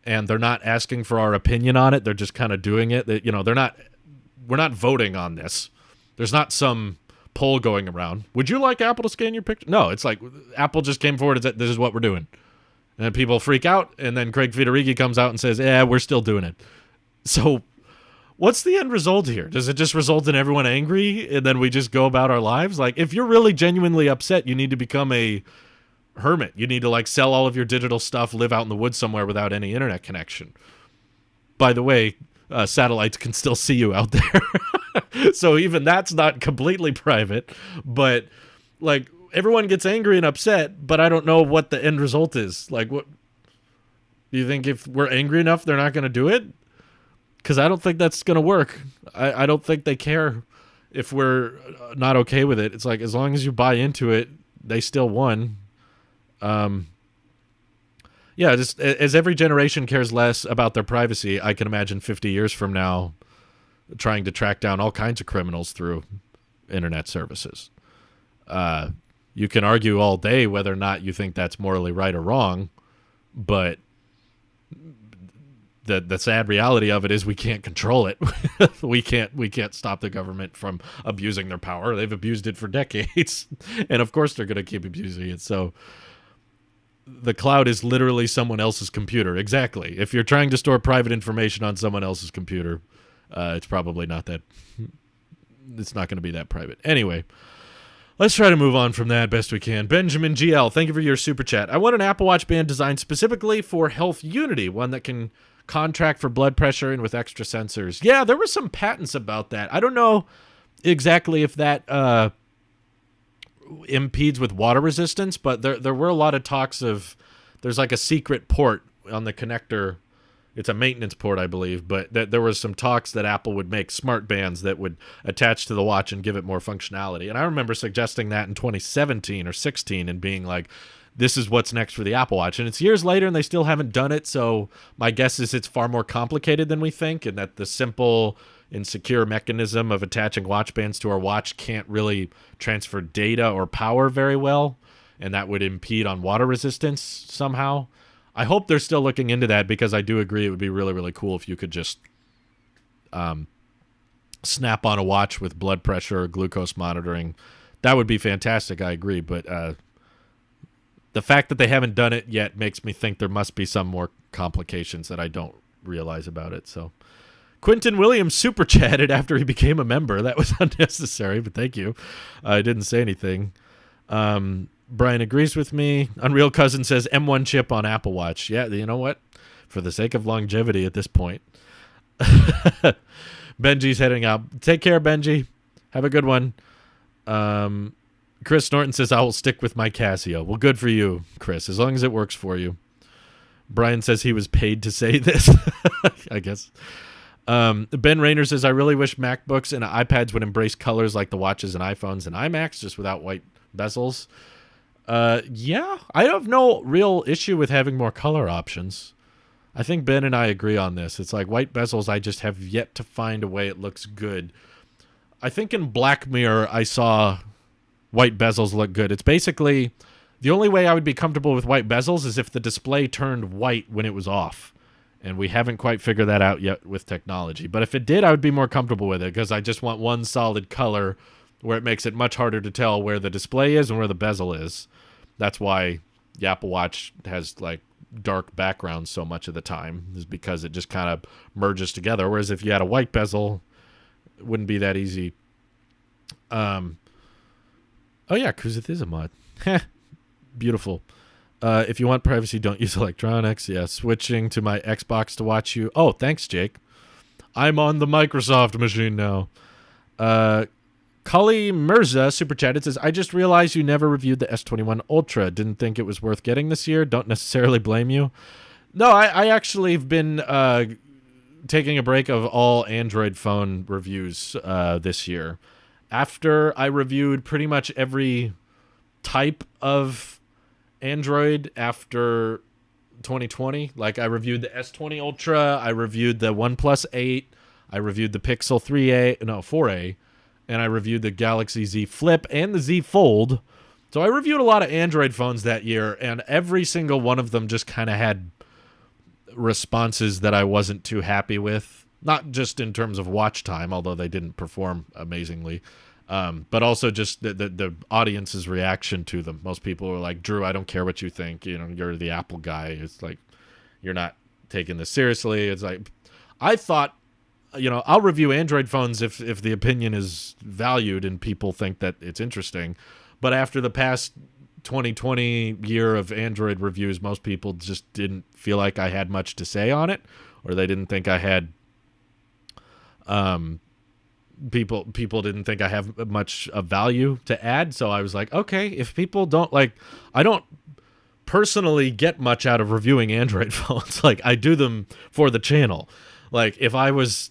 and they're not asking for our opinion on it, they're just kind of doing it. You know, we're not voting on this. There's not some poll going around. Would you like Apple to scan your picture? No, it's like Apple just came forward and said, this is what we're doing. And then people freak out, and then Craig Federighi comes out and says, yeah, we're still doing it. So what's the end result here? Does it just result in everyone angry, and then we just go about our lives? Like, if you're really genuinely upset, you need to become a hermit. You need to, like, sell all of your digital stuff, live out in the woods somewhere without any internet connection. By the way, satellites can still see you out there. So even that's not completely private, but, like, everyone gets angry and upset, but I don't know what the end result is. Like, what do you think? If we're angry enough, they're not going to do it? Because I don't think that's going to work. I don't think they care if we're not okay with it. It's like, as long as you buy into it, they still won. Yeah, just as every generation cares less about their privacy, I can imagine 50 years from now trying to track down all kinds of criminals through internet services. You can argue all day whether or not you think that's morally right or wrong, but the sad reality of it is we can't control it. we can't stop the government from abusing their power. They've abused it for decades, and of course they're going to keep abusing it. So the cloud is literally someone else's computer. Exactly. If you're trying to store private information on someone else's computer, it's probably not that. It's not going to be that private. Anyway, let's try to move on from that best we can. Benjamin GL, thank you for your super chat. I want an Apple Watch band designed specifically for Health Unity, one that can contract for blood pressure and with extra sensors. Yeah, there were some patents about that. I don't know exactly if that impedes with water resistance, but there were a lot of talks of there's like a secret port on the connector. It's a maintenance port, I believe, but there was some talks that Apple would make smart bands that would attach to the watch and give it more functionality. And I remember suggesting that in 2017 or 16 and being like, this is what's next for the Apple Watch. And it's years later and they still haven't done it. So my guess is it's far more complicated than we think, and that the simple and secure mechanism of attaching watch bands to our watch can't really transfer data or power very well. And that would impede on water resistance somehow. I hope they're still looking into that, because I do agree it would be really, really cool if you could just snap on a watch with blood pressure or glucose monitoring. That would be fantastic, I agree. But the fact that they haven't done it yet makes me think there must be some more complications that I don't realize about it. So Quentin Williams super chatted after he became a member. That was unnecessary, but thank you. I didn't say anything. Brian agrees with me. Unreal Cousin says M1 chip on Apple Watch. Yeah, you know what? For the sake of longevity at this point. Benji's heading out. Take care, Benji. Have a good one. Chris Norton says, I will stick with my Casio. Well, good for you, Chris, as long as it works for you. Brian says he was paid to say this, I guess. Ben Rayner says, I really wish MacBooks and iPads would embrace colors like the watches and iPhones and iMacs, just without white bezels. Yeah, I have no real issue with having more color options. I think Ben and I agree on this. It's like white bezels, I just have yet to find a way it looks good. I think in Black Mirror, I saw white bezels look good. It's basically the only way I would be comfortable with white bezels is if the display turned white when it was off. And we haven't quite figured that out yet with technology. But if it did, I would be more comfortable with it, because I just want one solid color where it makes it much harder to tell where the display is and where the bezel is. That's why the Apple Watch has like dark backgrounds so much of the time, is because it just kind of merges together. Whereas if you had a white bezel, it wouldn't be that easy. Oh yeah, Kuzith is a mod. Beautiful. If you want privacy, don't use electronics. Yeah, switching to my Xbox to watch you. Oh, thanks, Jake. I'm on the Microsoft machine now. Kali Mirza super chatted, says, I just realized you never reviewed the S21 Ultra. Didn't think it was worth getting this year. Don't necessarily blame you. No, I actually have been taking a break of all Android phone reviews this year. After I reviewed pretty much every type of Android after 2020. Like, I reviewed the S20 Ultra, I reviewed the OnePlus 8, I reviewed the Pixel 4a, and I reviewed the Galaxy Z Flip and the Z Fold. So I reviewed a lot of Android phones that year, and every single one of them just kind of had responses that I wasn't too happy with. Not just in terms of watch time, although they didn't perform amazingly, but also just the audience's reaction to them. Most people were like, Drew, I don't care what you think. You know, you're the Apple guy. It's like, you're not taking this seriously. It's like, I thought, you know, I'll review Android phones if the opinion is valued and people think that it's interesting. But after the past 2020 year of Android reviews, most people just didn't feel like I had much to say on it, or they didn't think I had people didn't think I have much of value to add. So I was like, okay, if people don't like, I don't personally get much out of reviewing Android phones. Like, I do them for the channel. Like, if I was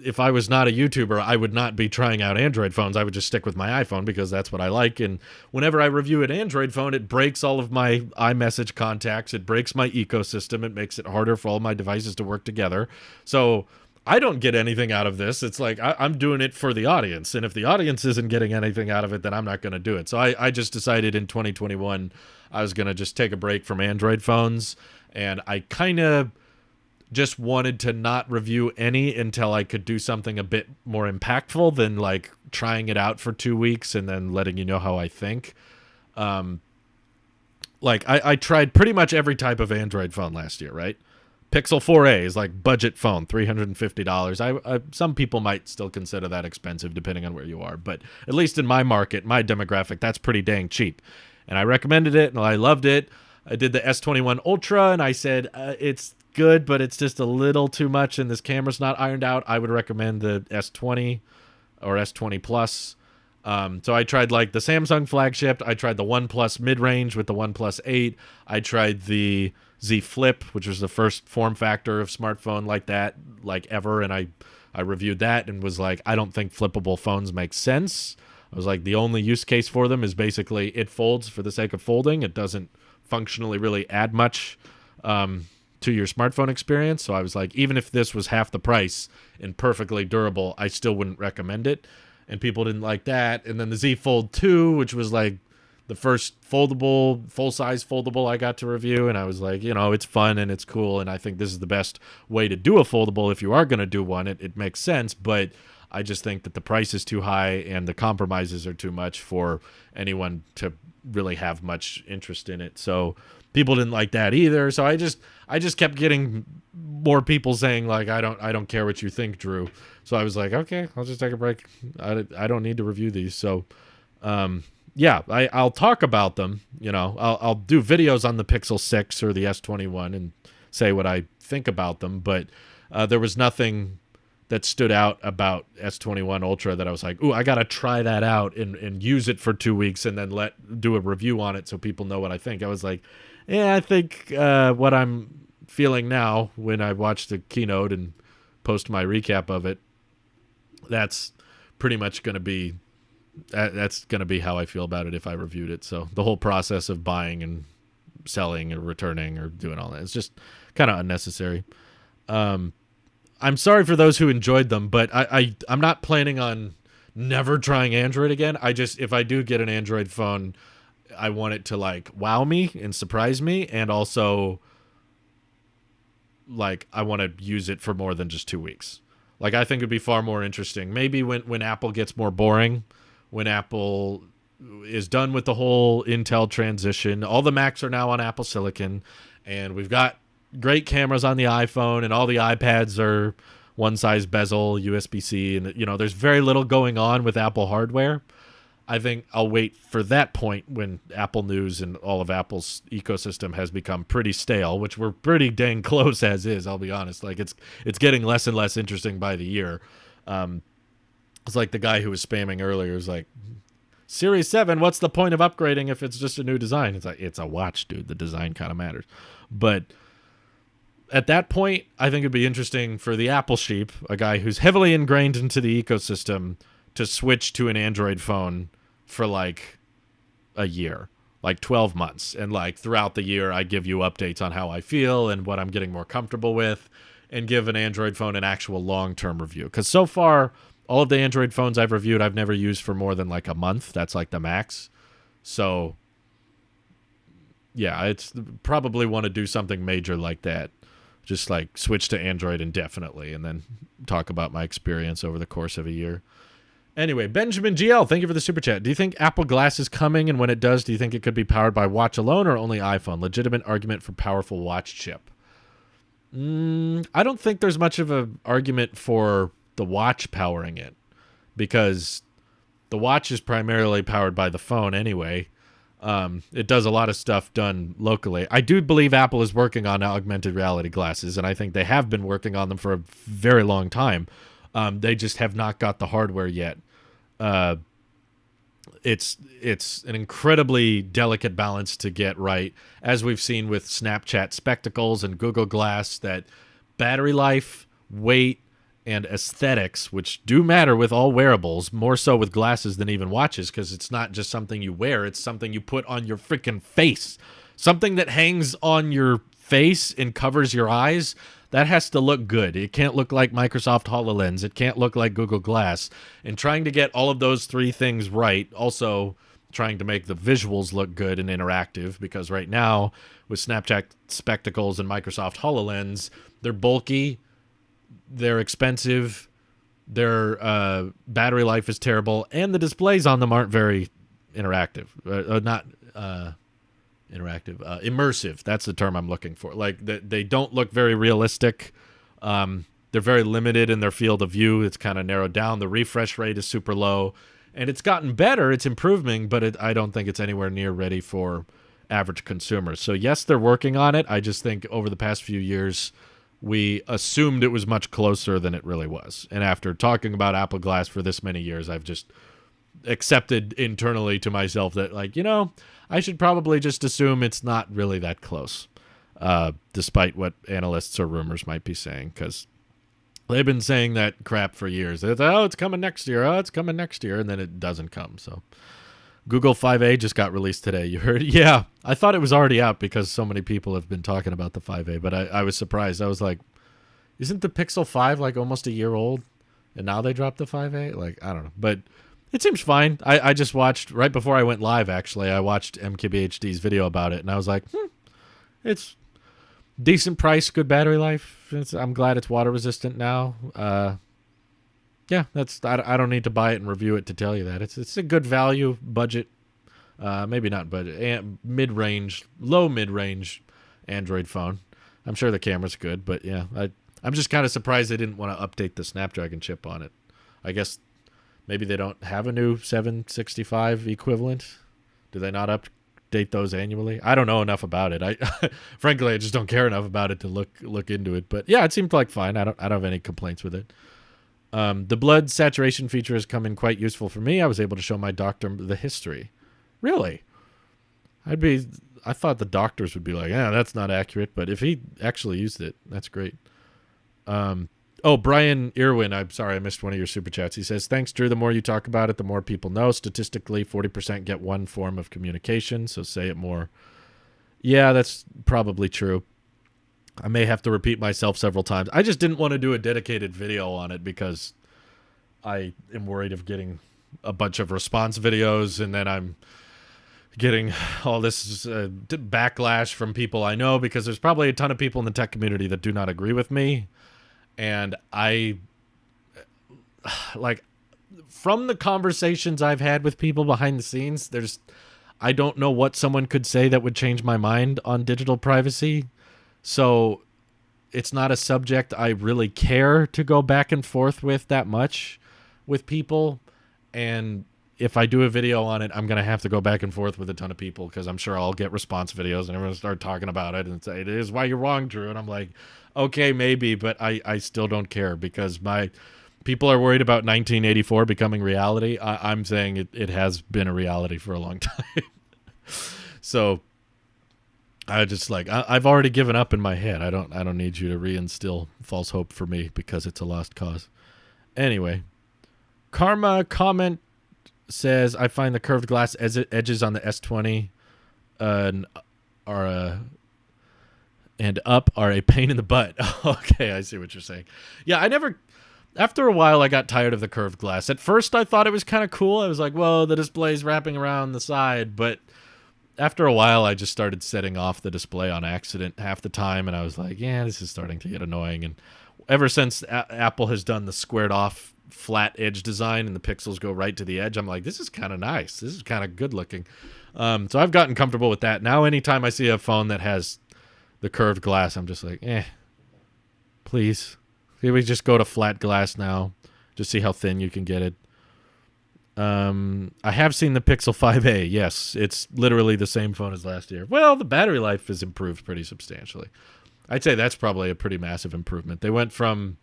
not a YouTuber, I would not be trying out Android phones. I would just stick with my iPhone because that's what I like. And whenever I review an Android phone, it breaks all of my iMessage contacts. It breaks my ecosystem. It makes it harder for all my devices to work together. So I don't get anything out of this. It's like, I'm doing it for the audience. And if the audience isn't getting anything out of it, then I'm not going to do it. So I just decided in 2021, I was going to just take a break from Android phones. And I kind of just wanted to not review any until I could do something a bit more impactful than like trying it out for 2 weeks and then letting you know how I think. like I tried pretty much every type of Android phone last year, right? Pixel 4a is like budget phone, $350. Some people might still consider that expensive depending on where you are, but at least in my market, my demographic, that's pretty dang cheap. And I recommended it, and I loved it. I did the S21 Ultra, and I said, it's good, but it's just a little too much, and this camera's not ironed out. I would recommend the S20 or S20 Plus. So I tried like the Samsung flagship. I tried the OnePlus mid-range with the OnePlus 8. I tried the Z Flip, which was the first form factor of smartphone like that, like ever. And I reviewed that and was like, I don't think flippable phones make sense. I was like, the only use case for them is basically it folds for the sake of folding. It doesn't functionally really add much to your smartphone experience. So I was like, even if this was half the price and perfectly durable, I still wouldn't recommend it. And people didn't like that. And then the Z Fold 2, which was like the first foldable, full-size foldable I got to review. And I was like, you know, it's fun and it's cool. And I think this is the best way to do a foldable. If you are going to do one, it makes sense. But I just think that the price is too high and the compromises are too much for anyone to really have much interest in it. So people didn't like that either. So I just kept getting more people saying like, I don't care what you think, Drew. So I was like, okay, I'll just take a break. I don't need to review these. So, yeah, I'll talk about them. You know, I'll do videos on the Pixel 6 or the S21 and say what I think about them. But there was nothing that stood out about S21 Ultra that I was like, ooh, I got to try that out and use it for 2 weeks and then do a review on it so people know what I think. I was like, yeah, I think what I'm feeling now when I watch the keynote and post my recap of it, that's pretty much going to be how I feel about it if I reviewed it. So the whole process of buying and selling or returning or doing all that, it's just kind of unnecessary. I'm sorry for those who enjoyed them, but I'm not planning on never trying Android again. If I do get an Android phone, I want it to like wow me and surprise me, and also like I want to use it for more than just 2 weeks. Like I think it'd be far more interesting. Maybe when Apple gets more boring, when Apple is done with the whole Intel transition, all the Macs are now on Apple Silicon, and we've got great cameras on the iPhone, and all the iPads are one size bezel, USB-C, and you know, there's very little going on with Apple hardware. I think I'll wait for that point when Apple News and all of Apple's ecosystem has become pretty stale, which we're pretty dang close as is, I'll be honest. Like it's getting less and less interesting by the year. It's like the guy who was spamming earlier is like, Series 7, what's the point of upgrading if it's just a new design? It's like, it's a watch, dude. The design kind of matters. But at that point, I think it'd be interesting for the Apple sheep, a guy who's heavily ingrained into the ecosystem, to switch to an Android phone for like a year, like 12 months. And like throughout the year, I give you updates on how I feel and what I'm getting more comfortable with, and give an Android phone an actual long-term review. Because so far, all of the Android phones I've reviewed, I've never used for more than like a month. That's like the max. So yeah, it's probably want to do something major like that. Just like switch to Android indefinitely and then talk about my experience over the course of a year. Anyway, Benjamin GL, thank you for the super chat. Do you think Apple Glass is coming? And when it does, do you think it could be powered by watch alone or only iPhone? Legitimate argument for powerful watch chip. I don't think there's much of an argument for the watch powering it, because the watch is primarily powered by the phone anyway. It does a lot of stuff done locally. I do believe Apple is working on augmented reality glasses, and I think they have been working on them for a very long time. They just have not got the hardware yet. It's an incredibly delicate balance to get right, as we've seen with Snapchat spectacles and Google Glass, that battery life, weight, and aesthetics, which do matter with all wearables, more so with glasses than even watches, because it's not just something you wear, it's something you put on your freaking face. Something that hangs on your face and covers your eyes, that has to look good. It can't look like Microsoft HoloLens. It can't look like Google Glass. And trying to get all of those three things right, also trying to make the visuals look good and interactive, because right now with Snapchat spectacles and Microsoft HoloLens, they're bulky, they're expensive, their battery life is terrible, and the displays on them aren't very interactive. interactive, immersive. That's the term I'm looking for. Like they don't look very realistic. They're very limited in their field of view. It's kind of narrowed down. The refresh rate is super low, and it's gotten better. It's improving, but I don't think it's anywhere near ready for average consumers. So yes, they're working on it. I just think over the past few years, we assumed it was much closer than it really was. And after talking about Apple Glass for this many years, I've just accepted internally to myself that, like, I should probably just assume it's not really that close, despite what analysts or rumors might be saying, because they've been saying that crap for years. It's coming next year. Oh, it's coming next year. And then it doesn't come. So Google 5A just got released today. You heard? Yeah. I thought it was already out because so many people have been talking about the 5A, but I was surprised. I was like, isn't the Pixel 5 like almost a year old? And now they dropped the 5A? Like, I don't know. But it seems fine. I just watched, right before I went live, actually, I watched MKBHD's video about it. And I was like, it's decent price, good battery life. I'm glad it's water resistant now. Yeah, I don't need to buy it and review it to tell you that. It's a good value, budget, maybe not budget, mid-range, low mid-range Android phone. I'm sure the camera's good, but yeah, I'm just kind of surprised they didn't want to update the Snapdragon chip on it. I guess maybe they don't have a new 765 equivalent. Do they not update those annually? I don't know enough about it. Frankly, I just don't care enough about it to look into it. But yeah, it seemed like fine. I don't have any complaints with it. The blood saturation feature has come in quite useful for me. I was able to show my doctor the history. Really? I thought the doctors would be like, yeah, that's not accurate. But if he actually used it, that's great. Brian Irwin, I'm sorry, I missed one of your super chats. He says, thanks, Drew. The more you talk about it, the more people know. Statistically, 40% get one form of communication, so say it more. Yeah, that's probably true. I may have to repeat myself several times. I just didn't want to do a dedicated video on it because I am worried of getting a bunch of response videos, and then I'm getting all this backlash from people I know, because there's probably a ton of people in the tech community that do not agree with me. And from the conversations I've had with people behind the scenes, I don't know what someone could say that would change my mind on digital privacy. So it's not a subject I really care to go back and forth with that much with people. And if I do a video on it, I'm going to have to go back and forth with a ton of people, because I'm sure I'll get response videos and everyone will start talking about it and say, it is why you're wrong, Drew. And I'm like, okay, maybe, but I still don't care, because my people are worried about 1984 becoming reality. I'm saying it has been a reality for a long time. So I just I've already given up in my head. I don't need you to reinstill false hope for me, because it's a lost cause. Anyway, Karma comment says, I find the curved glass edges on the S20 and up are a pain in the butt. Okay, I see what you're saying. Yeah, after a while, I got tired of the curved glass. At first, I thought it was kind of cool. I was like, whoa, the display's wrapping around the side. But after a while, I just started setting off the display on accident half the time. And I was like, yeah, this is starting to get annoying. And ever since Apple has done the squared off flat edge design and the pixels go right to the edge, I'm like, this is kind of nice. This is kind of good looking. So I've gotten comfortable with that. Now, anytime I see a phone that has the curved glass, I'm just like, please. Can we just go to flat glass now? Just see how thin you can get it. I have seen the Pixel 5a. Yes, it's literally the same phone as last year. Well, the battery life has improved pretty substantially. I'd say that's probably a pretty massive improvement. They went from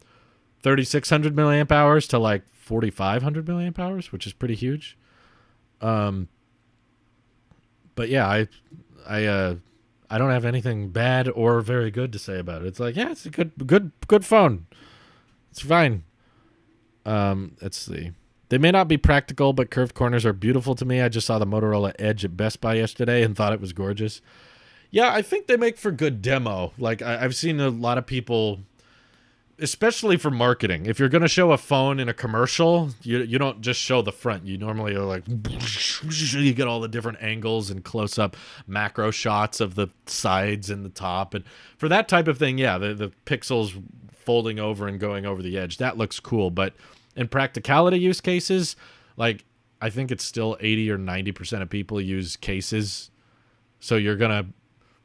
3,600 milliamp hours to like 4,500 milliamp hours, which is pretty huge. But yeah, I don't have anything bad or very good to say about it. It's like, yeah, it's a good phone. It's fine. Let's see. They may not be practical, but curved corners are beautiful to me. I just saw the Motorola Edge at Best Buy yesterday and thought it was gorgeous. Yeah, I think they make for good demo. Like, I've seen a lot of people, especially for marketing. If you're going to show a phone in a commercial, you don't just show the front. You normally are like, you get all the different angles and close-up macro shots of the sides and the top. And for that type of thing, yeah, the pixels folding over and going over the edge, that looks cool. But in practicality use cases, like, I think it's still 80 or 90% of people use cases So you're gonna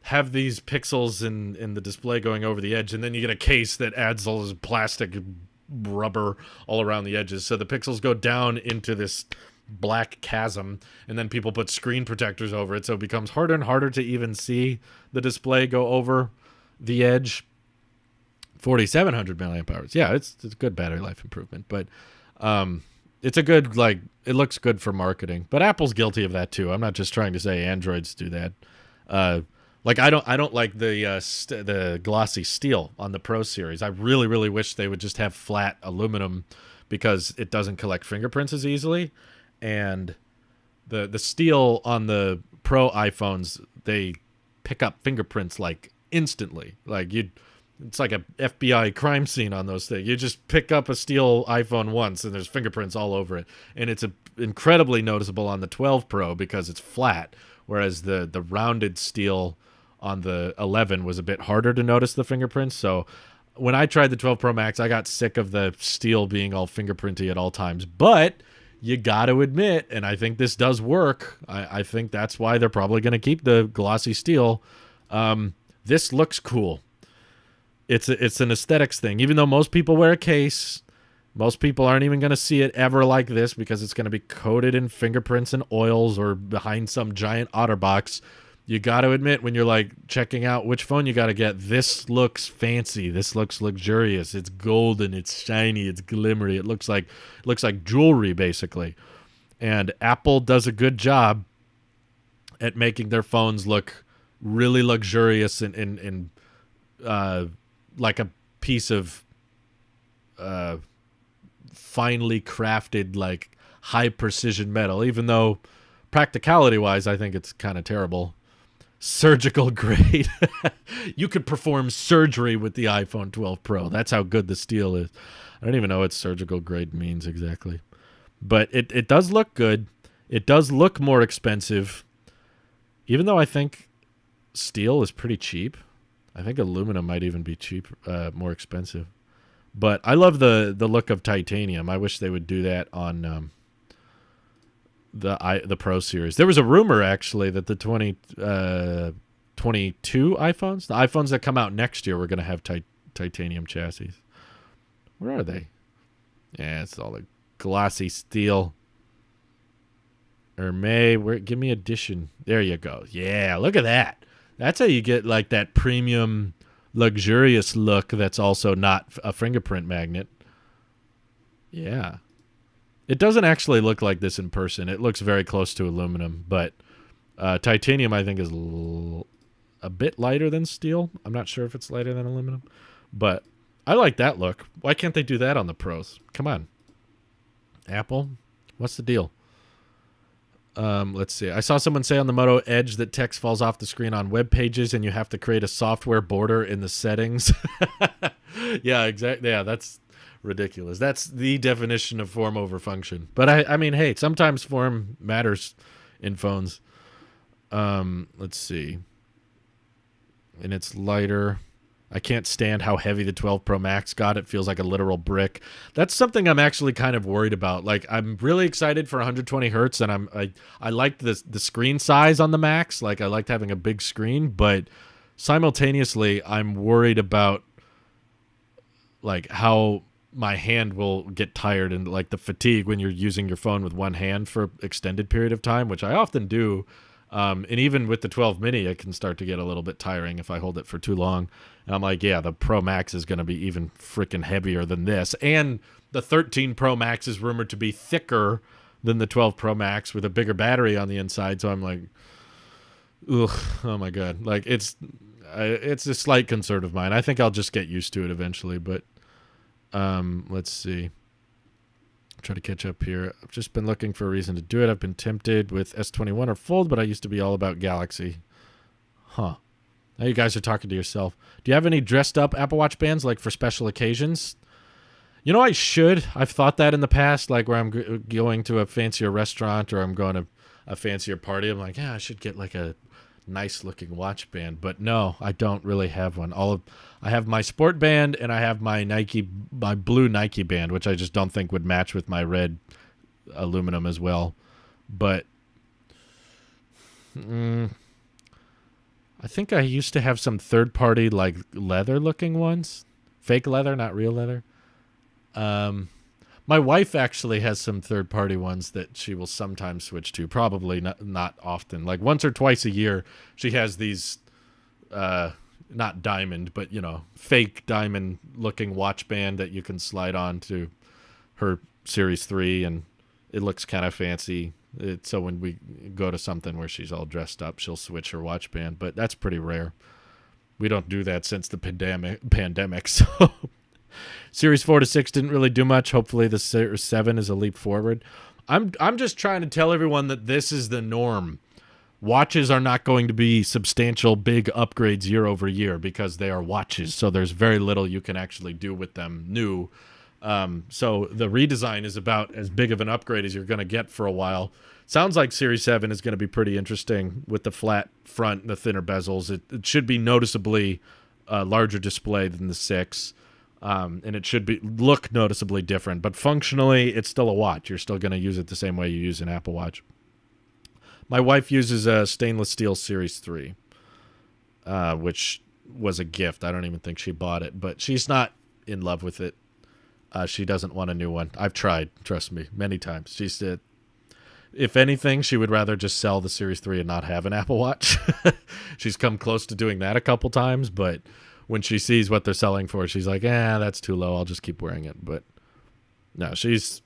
have these pixels in the display going over the edge, and then you get a case that adds all this plastic rubber all around the edges. So the pixels go down into this black chasm, and then people put screen protectors over it, so it becomes harder and harder to even see the display go over the edge. 4,700 milliamp hours. Yeah, it's a good battery life improvement, but it's a good, like, it looks good for marketing. But Apple's guilty of that too. I'm not just trying to say Androids do that. Like I don't like the glossy steel on the Pro series. I really wish they would just have flat aluminum, because it doesn't collect fingerprints as easily. And the steel on the Pro iPhones, they pick up fingerprints like instantly. Like it's like a FBI crime scene on those things. You just pick up a steel iPhone once and there's fingerprints all over it. And it's incredibly noticeable on the 12 Pro because it's flat, whereas the rounded steel on the 11 was a bit harder to notice the fingerprints. So when I tried the 12 Pro Max, I got sick of the steel being all fingerprinty at all times. But you got to admit, and I think this does work, I think that's why they're probably going to keep the glossy steel. This looks cool. It's an aesthetics thing. Even though most people wear a case, most people aren't even going to see it ever like this, because it's going to be coated in fingerprints and oils or behind some giant OtterBox. You got to admit, when you're like checking out which phone you got to get, this looks fancy. This looks luxurious. It's golden. It's shiny. It's glimmery. It looks like jewelry, basically. And Apple does a good job at making their phones look really luxurious and like a piece of finely crafted, like high precision metal. Even though practicality wise, I think it's kind of terrible. Surgical grade. You could perform surgery with the iPhone 12 Pro. That's how good the steel is. I don't even know what surgical grade means exactly. But it does look good. It does look more expensive. Even though I think steel is pretty cheap. I think aluminum might even be more expensive. But I love the look of titanium. I wish they would do that on the Pro series. There was a rumor actually that the 2022 iPhones, the iPhones that come out next year, were going to have titanium chassis. Where are they? Yeah, it's all the glossy steel. Give me edition. There you go. Yeah, look at that. That's how you get like that premium, luxurious look that's also not a fingerprint magnet. Yeah. It doesn't actually look like this in person. It looks very close to aluminum, but titanium, I think, is a bit lighter than steel. I'm not sure if it's lighter than aluminum, but I like that look. Why can't they do that on the Pros? Come on. Apple, what's the deal? Let's see. I saw someone say on the Moto Edge that text falls off the screen on web pages and you have to create a software border in the settings. Yeah, exactly. Yeah, that's ridiculous. That's the definition of form over function. But I mean, hey, sometimes form matters in phones. Let's see. And it's lighter. I can't stand how heavy the 12 Pro Max got. It feels like a literal brick. That's something I'm actually kind of worried about. Like, I'm really excited for 120 hertz, and I liked the screen size on the Max. Like, I liked having a big screen, but simultaneously, I'm worried about like how my hand will get tired and like the fatigue when you're using your phone with one hand for extended period of time, which I often do. And even with the 12 mini, it can start to get a little bit tiring if I hold it for too long. And I'm like, yeah, the Pro Max is going to be even freaking heavier than this. And the 13 Pro Max is rumored to be thicker than the 12 Pro Max with a bigger battery on the inside. So I'm like, ugh, oh my God. Like it's a slight concern of mine. I think I'll just get used to it eventually, but let's see. Try to catch up here. I've just been looking for a reason to do it. I've been tempted with S21 or Fold, but I used to be all about Galaxy. Huh. Now you guys are talking to yourself. Do you have any dressed up Apple Watch bands like for special occasions? You know, I should. I've thought that in the past, like where I'm going to a fancier restaurant or I'm going to a fancier party. I'm like, yeah, I should get like a nice looking watch band. But no, I don't really have one. I have my sport band and I have my blue Nike band, which I just don't think would match with my red aluminum as well. But I think I used to have some third-party like leather-looking ones, fake leather, not real leather. My wife actually has some third-party ones that she will sometimes switch to. Probably not often. Like once or twice a year, she has these, not diamond, but fake diamond-looking watch band that you can slide on to her Series 3, and it looks kind of fancy. So when we go to something where she's all dressed up, she'll switch her watch band, but that's pretty rare. We don't do that since the pandemic. So Series 4 to 6 didn't really do much. Hopefully the Series 7 is a leap forward. I'm just trying to tell everyone that this is the norm. Watches are not going to be substantial big upgrades year over year because they are watches. So there's very little you can actually do with them new. So the redesign is about as big of an upgrade as you're going to get for a while. Sounds like Series 7 is going to be pretty interesting with the flat front and the thinner bezels. It should be noticeably larger display than the 6, and it should look noticeably different. But functionally, it's still a watch. You're still going to use it the same way you use an Apple Watch. My wife uses a stainless steel Series 3, which was a gift. I don't even think she bought it, but she's not in love with it. She doesn't want a new one. I've tried, trust me, many times. She said, if anything, she would rather just sell the Series 3 and not have an Apple Watch. She's come close to doing that a couple times, but when she sees what they're selling for, she's like, that's too low. I'll just keep wearing it. But no, she's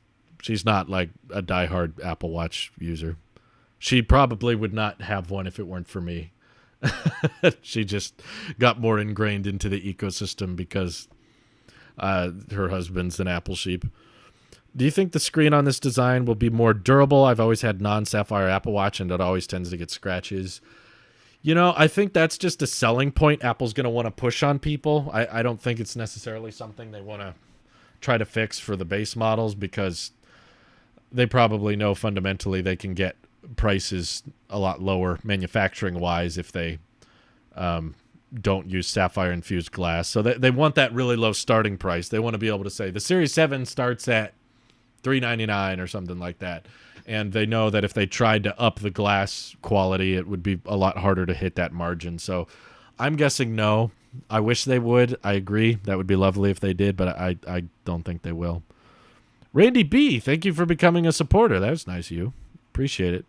not like a diehard Apple Watch user. She probably would not have one if it weren't for me. She just got more ingrained into the ecosystem because her husband's an Apple sheep. Do you think the screen on this design will be more durable? I've always had non-Sapphire Apple Watch, and it always tends to get scratches. I think that's just a selling point Apple's going to want to push on people. I don't think it's necessarily something they want to try to fix for the base models because they probably know fundamentally they can get prices a lot lower manufacturing-wise if they don't use Sapphire-infused glass. So they want that really low starting price. They want to be able to say the Series 7 starts at $399 or something like that. And they know that if they tried to up the glass quality, it would be a lot harder to hit that margin. So I'm guessing no. I wish they would. I agree. That would be lovely if they did, but I don't think they will. Randy B., thank you for becoming a supporter. That was nice of you. Appreciate it.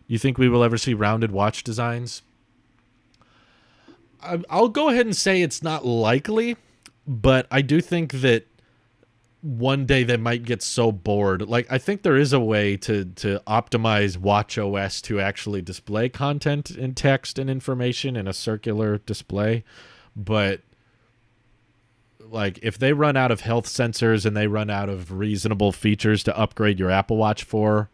Do you think we will ever see rounded watch designs? I'll go ahead and say it's not likely, but I do think that one day they might get so bored. Like, I think there is a way to optimize watchOS to actually display content in text and information in a circular display. But like, if they run out of health sensors and they run out of reasonable features to upgrade your Apple Watch for,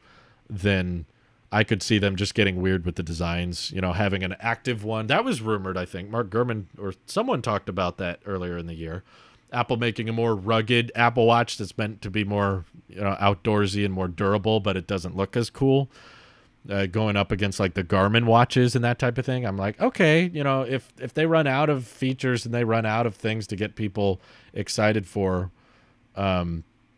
then I could see them just getting weird with the designs, having an active one. That was rumored, I think. Mark Gurman or someone talked about that earlier in the year. Apple making a more rugged Apple Watch that's meant to be more outdoorsy and more durable, but it doesn't look as cool. Going up against like the Garmin watches and that type of thing. I'm like, okay, if they run out of features and they run out of things to get people excited for,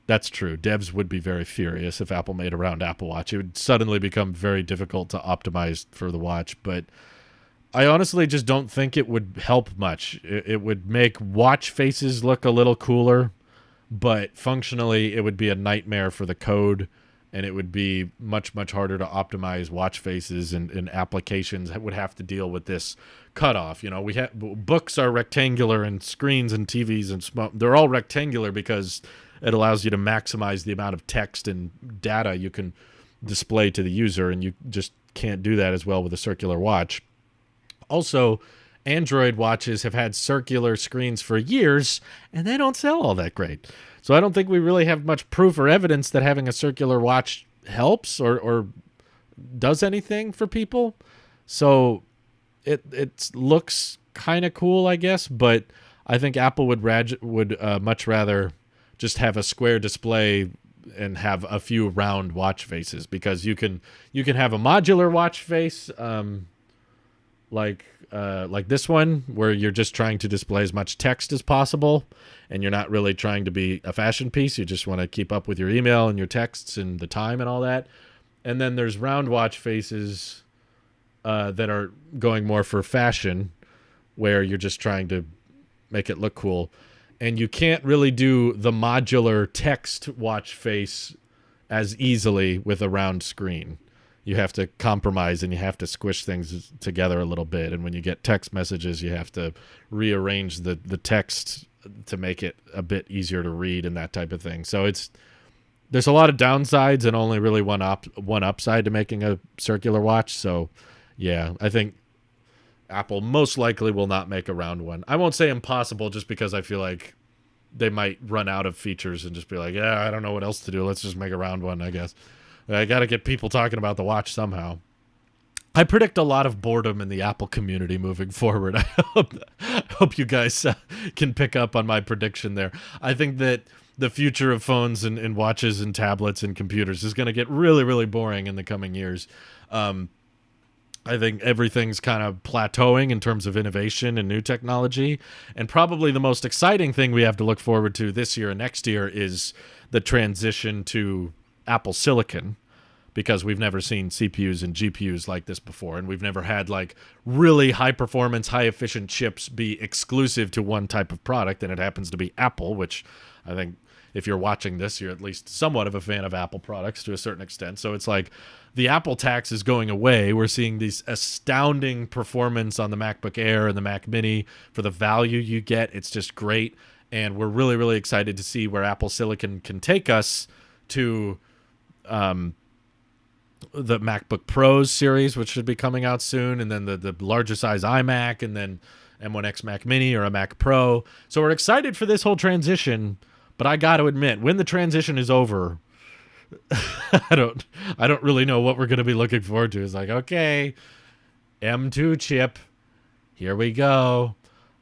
that's true. Devs would be very furious if Apple made a round Apple Watch. It would suddenly become very difficult to optimize for the watch, but I honestly just don't think it would help much. It would make watch faces look a little cooler, but functionally it would be a nightmare for the code, and it would be much, much harder to optimize watch faces, and applications that would have to deal with this cutoff. We have books are rectangular, and screens and TVs and they're all rectangular because it allows you to maximize the amount of text and data you can display to the user, and you just can't do that as well with a circular watch. Also, Android watches have had circular screens for years, and they don't sell all that great. So I don't think we really have much proof or evidence that having a circular watch helps or does anything for people. So it looks kind of cool, I guess, but I think Apple would much rather just have a square display and have a few round watch faces, because you can have a modular watch face, like this one, where you're just trying to display as much text as possible, and you're not really trying to be a fashion piece. You just want to keep up with your email and your texts and the time and all that. And then there's round watch faces, that are going more for fashion, where you're just trying to make it look cool. And you can't really do the modular text watch face as easily with a round screen. You have to compromise and you have to squish things together a little bit. And when you get text messages, you have to rearrange the text to make it a bit easier to read and that type of thing. So there's a lot of downsides and only really one upside to making a circular watch. So yeah, I think Apple most likely will not make a round one. I won't say impossible just because I feel like they might run out of features and just be like, yeah, I don't know what else to do. Let's just make a round one, I guess. I got to get people talking about the watch somehow. I predict a lot of boredom in the Apple community moving forward. I hope you guys can pick up on my prediction there. I think that the future of phones and watches and tablets and computers is going to get really, really boring in the coming years. I think everything's kind of plateauing in terms of innovation and new technology. And probably the most exciting thing we have to look forward to this year and next year is the transition to Apple Silicon, because we've never seen CPUs and GPUs like this before. And we've never had like really high performance, high efficient chips be exclusive to one type of product. And it happens to be Apple, which I think if you're watching this, you're at least somewhat of a fan of Apple products to a certain extent. So it's like the Apple tax is going away. We're seeing these astounding performance on the MacBook Air and the Mac Mini for the value you get. It's just great. And we're really, really excited to see where Apple Silicon can take us to the MacBook Pros series, which should be coming out soon, and then the larger size iMac, and then M1X Mac Mini or a Mac Pro. So we're excited for this whole transition, but I got to admit, when the transition is over, I don't really know what we're going to be looking forward to. It's like, okay, M2 chip, here we go.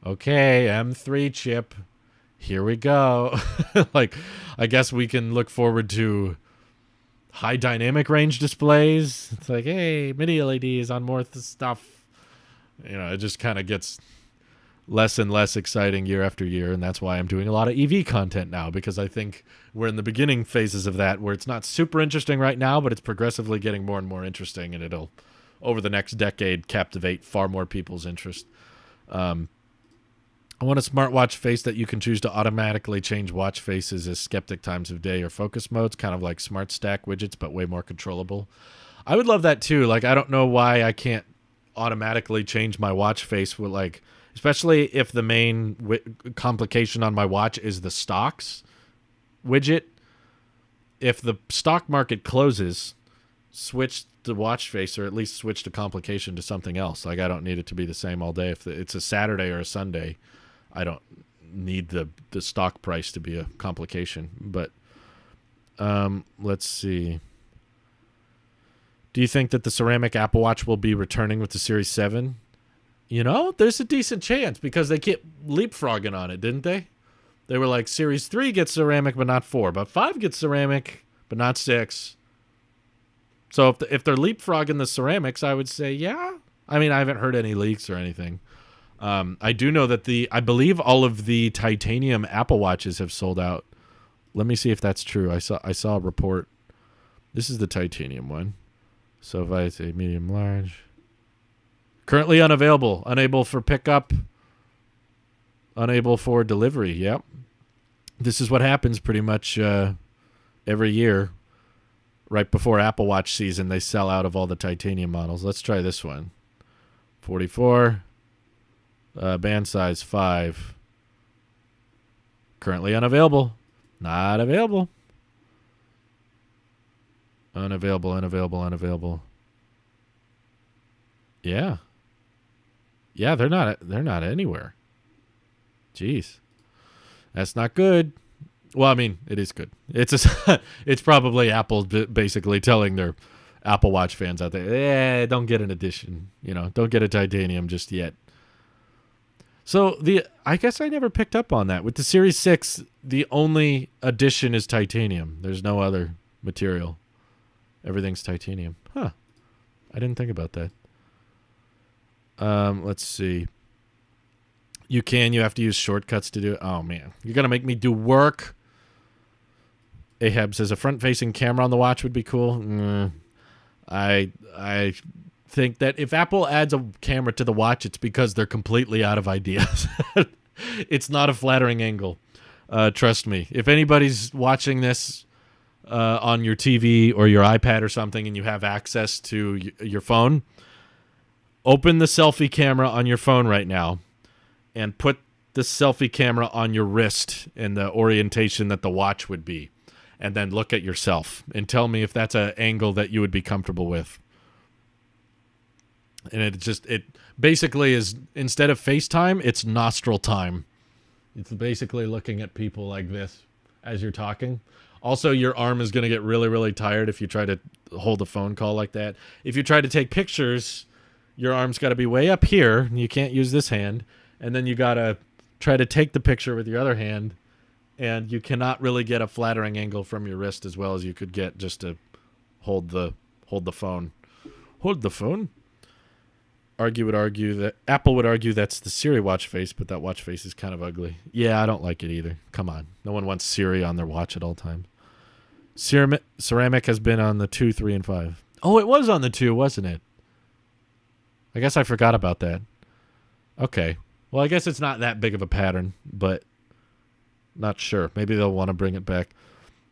Okay, M3 chip, here we go. Like, I guess we can look forward to high dynamic range displays. It's like, hey, mini LEDs on more stuff. You know, it just kind of gets less and less exciting year after year, and that's why I'm doing a lot of EV content now, because I think we're in the beginning phases of that, where it's not super interesting right now, but it's progressively getting more and more interesting, and it'll, over the next decade, captivate far more people's interest. I want a smartwatch face that you can choose to automatically change watch faces as skeptic times of day or focus modes, kind of like smart stack widgets, but way more controllable. I would love that too. Like, I don't know why I can't automatically change my watch face with, like, especially if the main complication on my watch is the stocks widget. If the stock market closes, switch the watch face, or at least switch the complication to something else. Like, I don't need it to be the same all day. If it's a Saturday or a Sunday, I don't need the stock price to be a complication. But let's see. Do you think that the ceramic Apple Watch will be returning with the Series 7? You know, there's a decent chance, because they kept leapfrogging on it, didn't they? They were like, Series 3 gets ceramic, but not 4. But 5 gets ceramic, but not 6. So if they're leapfrogging the ceramics, I would say, yeah. I mean, I haven't heard any leaks or anything. I do know that I believe all of the titanium Apple Watches have sold out. Let me see if that's true. I saw a report. This is the titanium one. So if I say medium large, currently unavailable, unable for pickup, unable for delivery. Yep. This is what happens pretty much every year. Right before Apple Watch season, they sell out of all the titanium models. Let's try this one. 44. Band size 5. Currently unavailable. Not available. Unavailable. Yeah. Yeah, they're not anywhere. Jeez. That's not good. Well, I mean, it is good. It's probably Apple basically telling their Apple Watch fans out there, don't get an edition. You know, don't get a titanium just yet. So I guess I never picked up on that. With the Series 6, the only addition is titanium. There's no other material. Everything's titanium. Huh. I didn't think about that. Let's see. You have to use shortcuts to do it. Oh, man. You're going to make me do work. Ahab says a front-facing camera on the watch would be cool. I think that if Apple adds a camera to the watch, it's because they're completely out of ideas. It's not a flattering angle. Trust me. If anybody's watching this on your TV or your iPad or something and you have access to your phone, open the selfie camera on your phone right now and put the selfie camera on your wrist in the orientation that the watch would be. And then look at yourself and tell me if that's an angle that you would be comfortable with. And it basically is, instead of FaceTime, it's nostril time. It's basically looking at people like this as you're talking. Also, your arm is going to get really, really tired if you try to hold a phone call like that. If you try to take pictures, your arm's got to be way up here. And you can't use this hand. And then you got to try to take the picture with your other hand. And you cannot really get a flattering angle from your wrist as well as you could get just to hold the phone. Hold the phone? Apple would argue that's the Siri watch face, but that watch face is kind of ugly. Yeah, I don't like it either. Come on. No one wants Siri on their watch at all times. Ceramic has been on the 2, 3, and 5. Oh, it was on the 2, wasn't it? I guess I forgot about that. Okay. Well, I guess it's not that big of a pattern, but not sure. Maybe they'll want to bring it back.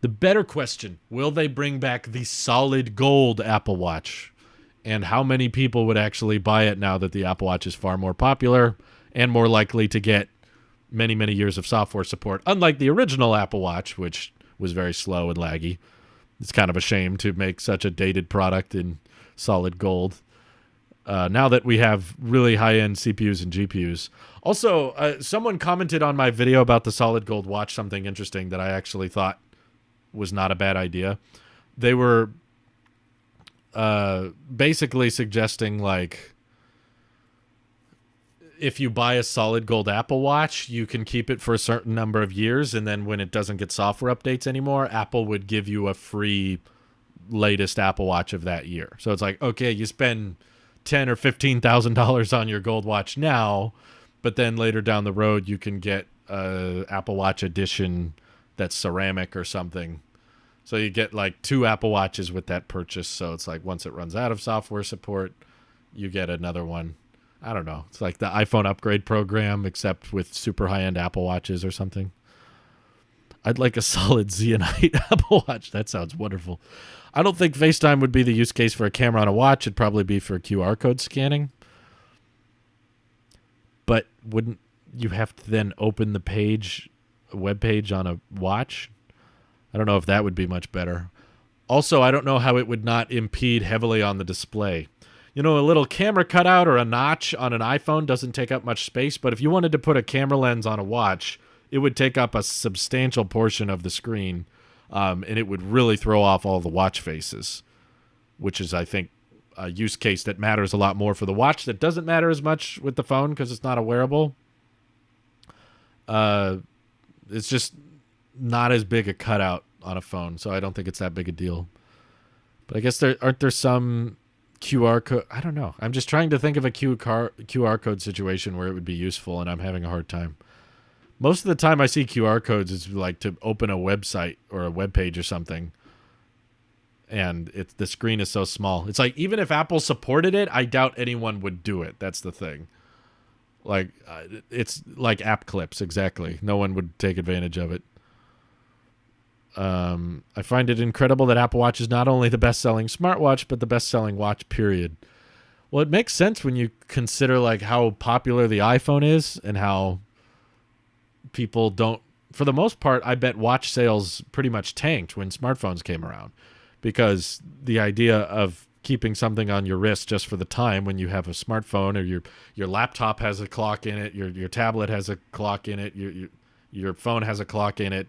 The better question, will they bring back the solid gold Apple Watch? And how many people would actually buy it now that the Apple Watch is far more popular and more likely to get many, many years of software support, unlike the original Apple Watch, which was very slow and laggy. It's kind of a shame to make such a dated product in solid gold. Now that we have really high-end CPUs and GPUs. Also, someone commented on my video about the solid gold watch, something interesting that I actually thought was not a bad idea. They were basically suggesting, like, if you buy a solid gold Apple Watch, you can keep it for a certain number of years, and then when it doesn't get software updates anymore, Apple would give you a free latest Apple Watch of that year. So it's like, okay, you spend $10,000 or $15,000 on your gold watch now, but then later down the road you can get a Apple Watch edition that's ceramic or something. So you get like 2 Apple Watches with that purchase. So it's like once it runs out of software support, you get another one. I don't know. It's like the iPhone upgrade program, except with super high-end Apple Watches or something. I'd like a solid Zeonite Apple Watch. That sounds wonderful. I don't think FaceTime would be the use case for a camera on a watch. It'd probably be for QR code scanning. But wouldn't you have to then open the page, a web page on a watch? I don't know if that would be much better. Also, I don't know how it would not impede heavily on the display. You know, a little camera cutout or a notch on an iPhone doesn't take up much space, but if you wanted to put a camera lens on a watch, it would take up a substantial portion of the screen, and it would really throw off all the watch faces, which is, I think, a use case that matters a lot more for the watch that doesn't matter as much with the phone because it's not a wearable. It's just not as big a cutout on a phone, so I don't think it's that big a deal. But I guess aren't there some QR code? I don't know. I'm just trying to think of a QR code situation where it would be useful, and I'm having a hard time. Most of the time I see QR codes is like to open a website or a web page or something, and the screen is so small. It's like even if Apple supported it, I doubt anyone would do it. That's the thing. Like it's like app clips, exactly. No one would take advantage of it. I find it incredible that Apple Watch is not only the best-selling smartwatch, but the best-selling watch, period. Well, it makes sense when you consider like how popular the iPhone is and how people don't, for the most part, I bet watch sales pretty much tanked when smartphones came around, because the idea of keeping something on your wrist just for the time when you have a smartphone, or your laptop has a clock in it, your tablet has a clock in it, your phone has a clock in it.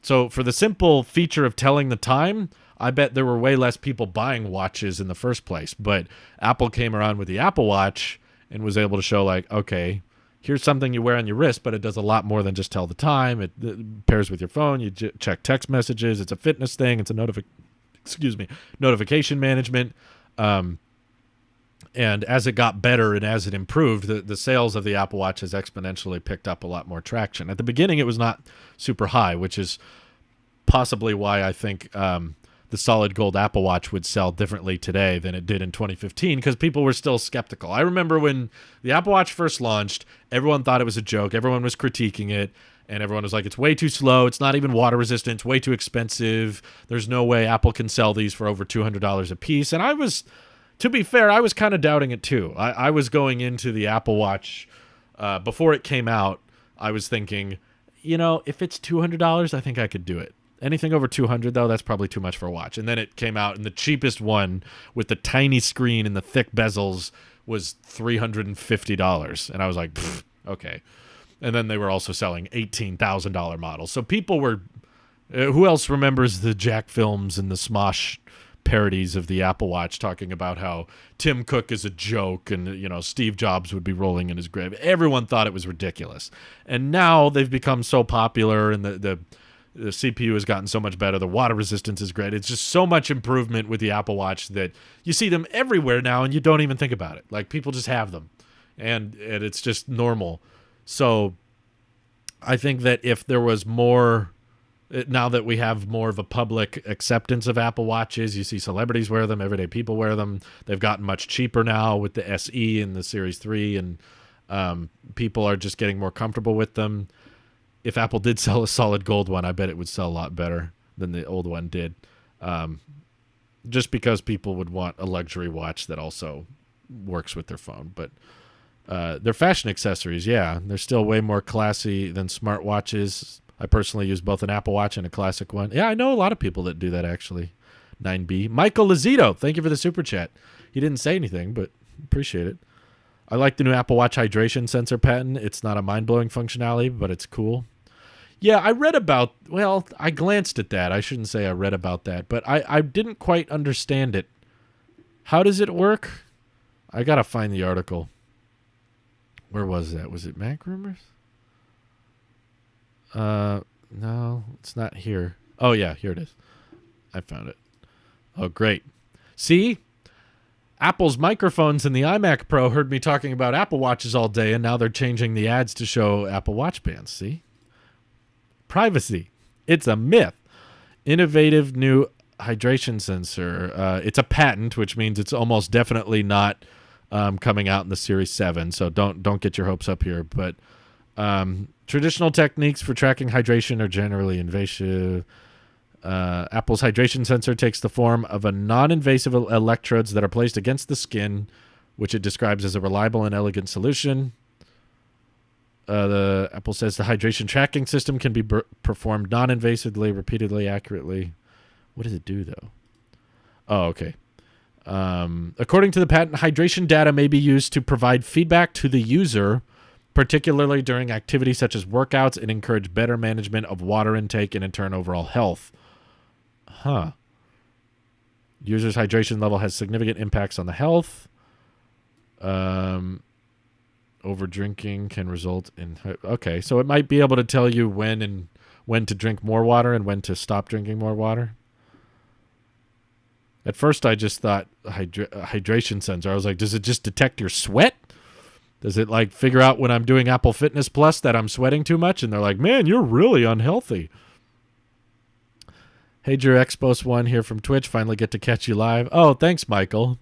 So for the simple feature of telling the time, I bet there were way less people buying watches in the first place. But Apple came around with the Apple Watch and was able to show, like, okay, here's something you wear on your wrist, but it does a lot more than just tell the time. It pairs with your phone. You check text messages. It's a fitness thing. It's a notification management. And as it got better and as it improved, the sales of the Apple Watch has exponentially picked up a lot more traction. At the beginning, it was not super high, which is possibly why I think the the solid gold Apple Watch would sell differently today than it did in 2015 because people were still skeptical. I remember when the Apple Watch first launched, everyone thought it was a joke. Everyone was critiquing it, and everyone was like, it's way too slow. It's not even water resistant. It's way too expensive. There's no way Apple can sell these for over $200 a piece. And I was, to be fair, I was kind of doubting it too. I was going into the Apple Watch before it came out. I was thinking, if it's $200, I think I could do it. Anything over $200, though, that's probably too much for a watch. And then it came out, and the cheapest one with the tiny screen and the thick bezels was $350. And I was like, okay. And then they were also selling $18,000 models. So people were... who else remembers the Jack Films and the Smosh parodies of the Apple Watch talking about how Tim Cook is a joke and, Steve Jobs would be rolling in his grave? Everyone thought it was ridiculous. And now they've become so popular, and the CPU has gotten so much better. The water resistance is great. It's just so much improvement with the Apple Watch that you see them everywhere now and you don't even think about it. Like, people just have them, and it's just normal. So I think that if there was more, now that we have more of a public acceptance of Apple Watches, you see celebrities wear them, everyday people wear them. They've gotten much cheaper now with the SE and the Series 3, and people are just getting more comfortable with them. If Apple did sell a solid gold one, I bet it would sell a lot better than the old one did. Just because people would want a luxury watch that also works with their phone. But they're fashion accessories, yeah. They're still way more classy than smartwatches. I personally use both an Apple Watch and a classic one. Yeah, I know a lot of people that do that, actually. 9B. Michael Lazito, thank you for the super chat. He didn't say anything, but appreciate it. I like the new Apple Watch hydration sensor patent. It's not a mind-blowing functionality, but it's cool. Yeah, I glanced at that. I shouldn't say I read about that, but I didn't quite understand it. How does it work? I got to find the article. Where was that? Was it Mac Rumors? No, it's not here. Oh, yeah, here it is. I found it. Oh, great. See? Apple's microphones in the iMac Pro heard me talking about Apple Watches all day, and now they're changing the ads to show Apple Watch bands. See? Privacy. It's a myth. Innovative new hydration sensor. It's a patent, which means it's almost definitely not coming out in the Series 7, so don't get your hopes up here. But traditional techniques for tracking hydration are generally invasive. Apple's hydration sensor takes the form of a non-invasive electrodes that are placed against the skin, which it describes as a reliable and elegant solution. The Apple says the hydration tracking system can be performed non-invasively, repeatedly, accurately. What does it do, though? Oh, okay. According to the patent, hydration data may be used to provide feedback to the user, particularly during activities such as workouts, and encourage better management of water intake and, in turn, overall health. Huh. User's hydration level has significant impacts on the health. Over drinking can result in... Okay, so it might be able to tell you when to drink more water and when to stop drinking more water. At first, I just thought hydration sensor. I was like, does it just detect your sweat? Does it like figure out when I'm doing Apple Fitness Plus that I'm sweating too much? And they're like, man, you're really unhealthy. Hey, Drew Expos 1 here from Twitch. Finally get to catch you live. Oh, thanks, Michael.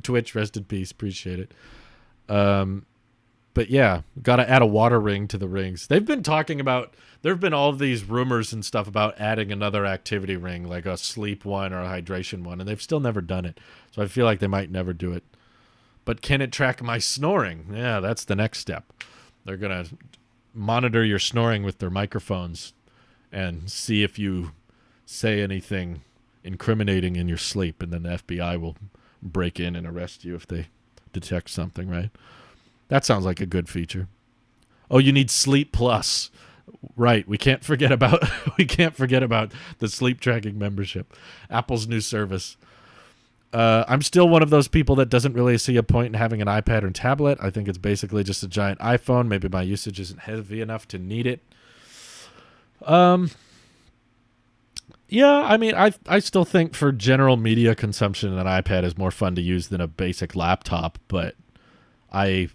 Twitch, rest in peace. Appreciate it. But yeah, got to add a water ring to the rings. They've been talking about, there have been all of these rumors and stuff about adding another activity ring, like a sleep one or a hydration one, and they've still never done it. So I feel like they might never do it. But can it track my snoring? Yeah, that's the next step. They're going to monitor your snoring with their microphones and see if you say anything incriminating in your sleep, and then the FBI will break in and arrest you if they detect something, right? That sounds like a good feature. Oh, you need Sleep Plus. Right. We can't forget about the sleep tracking membership. Apple's new service. I'm still one of those people that doesn't really see a point in having an iPad or tablet. I think it's basically just a giant iPhone. Maybe my usage isn't heavy enough to need it. Yeah, I mean, I still think for general media consumption, an iPad is more fun to use than a basic laptop, but I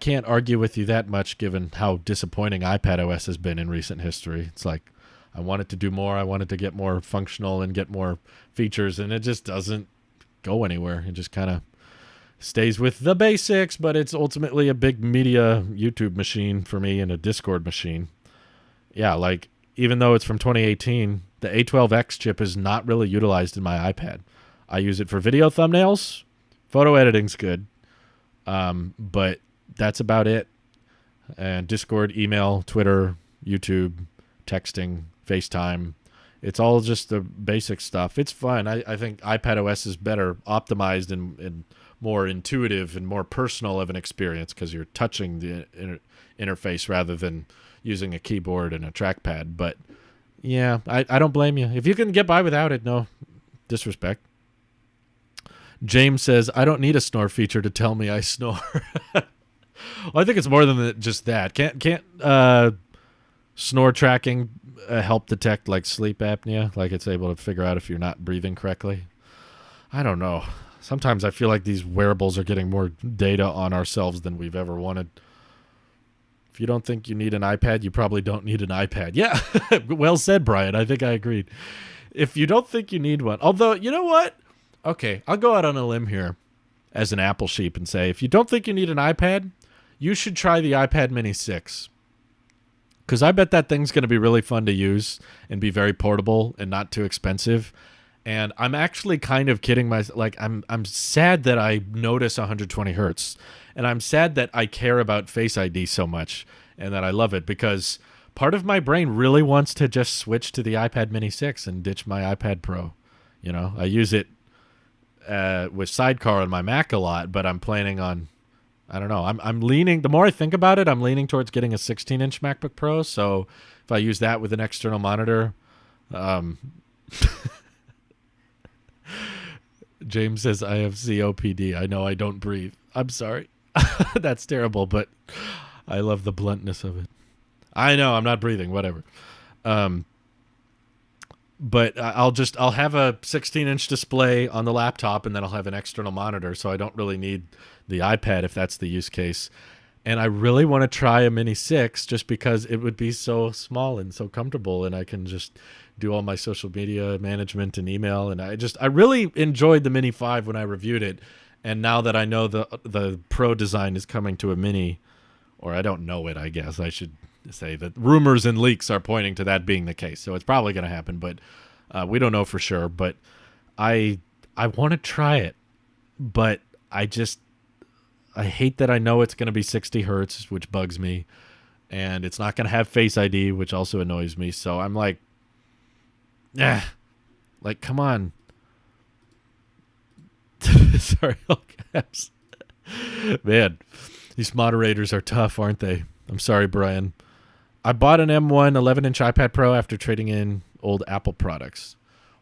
can't argue with you that much given how disappointing iPadOS has been in recent history. It's like, I want it to do more. I want it to get more functional and get more features, and it just doesn't go anywhere. It just kind of stays with the basics, but it's ultimately a big media YouTube machine for me and a Discord machine. Yeah, like, even though it's from 2018, the A12X chip is not really utilized in my iPad. I use it for video thumbnails. Photo editing's good. But that's about it. And Discord, email, Twitter, YouTube, texting, FaceTime. It's all just the basic stuff. It's fun. I think iPadOS is better optimized and more intuitive and more personal of an experience because you're touching the interface rather than using a keyboard and a trackpad. But yeah, I don't blame you. If you can get by without it, no disrespect. James says, I don't need a snore feature to tell me I snore. Well, I think it's more than just that. Can't snore tracking help detect like sleep apnea? Like it's able to figure out if you're not breathing correctly? I don't know. Sometimes I feel like these wearables are getting more data on ourselves than we've ever wanted. If you don't think you need an iPad, you probably don't need an iPad. Yeah, well said, Brian. I think I agreed. If you don't think you need one, although, you know what? Okay, I'll go out on a limb here as an Apple sheep and say, if you don't think you need an iPad, you should try the iPad Mini 6. Because I bet that thing's going to be really fun to use and be very portable and not too expensive. And I'm actually kind of kidding myself. Like, I'm sad that I notice 120 hertz. And I'm sad that I care about Face ID so much and that I love it, because part of my brain really wants to just switch to the iPad Mini 6 and ditch my iPad Pro. You know, I use it with Sidecar on my Mac a lot, but I'm planning on, I don't know, I'm leaning, the more I think about it, I'm leaning towards getting a 16-inch MacBook Pro. So if I use that with an external monitor, James says I have COPD. I know I don't breathe. I'm sorry. That's terrible, but I love the bluntness of it. I know I'm not breathing, whatever. But I'll have a 16-inch display on the laptop, and then I'll have an external monitor, so I don't really need the iPad if that's the use case. And I really want to try a Mini 6 just because it would be so small and so comfortable, and I can just do all my social media management and email. And I really enjoyed the Mini 5 when I reviewed it. And now that I know the Pro design is coming to a Mini, or I don't know it, I guess I should say that rumors and leaks are pointing to that being the case. So it's probably going to happen, but we don't know for sure. But I want to try it, but I hate that I know it's going to be 60 hertz, which bugs me, and it's not going to have Face ID, which also annoys me. So I'm like, like, come on. Sorry, all caps. Man, these moderators are tough, aren't they? I'm sorry, Brian. I bought an M1 11-inch iPad Pro after trading in old Apple products.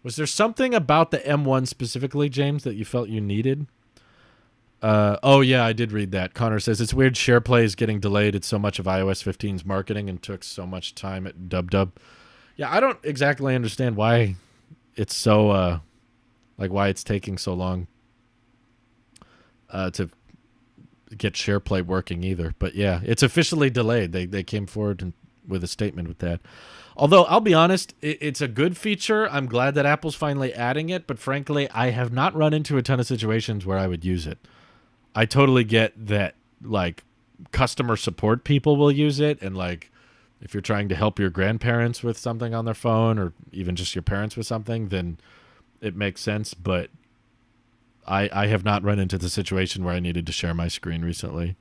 Was there something about the M1 specifically, James, that you felt you needed? Oh, yeah, I did read that. Connor says, it's weird SharePlay is getting delayed. It's so much of iOS 15's marketing and took so much time at DubDub. Yeah, I don't exactly understand why it's so, why it's taking so long to get SharePlay working either. But yeah, it's officially delayed. They came forward with a statement with that. Although, I'll be honest, it's a good feature. I'm glad that Apple's finally adding it, but frankly, I have not run into a ton of situations where I would use it. I totally get that, like, customer support people will use it, and, like, if you're trying to help your grandparents with something on their phone, or even just your parents with something, then it makes sense, but I have not run into the situation where I needed to share my screen recently.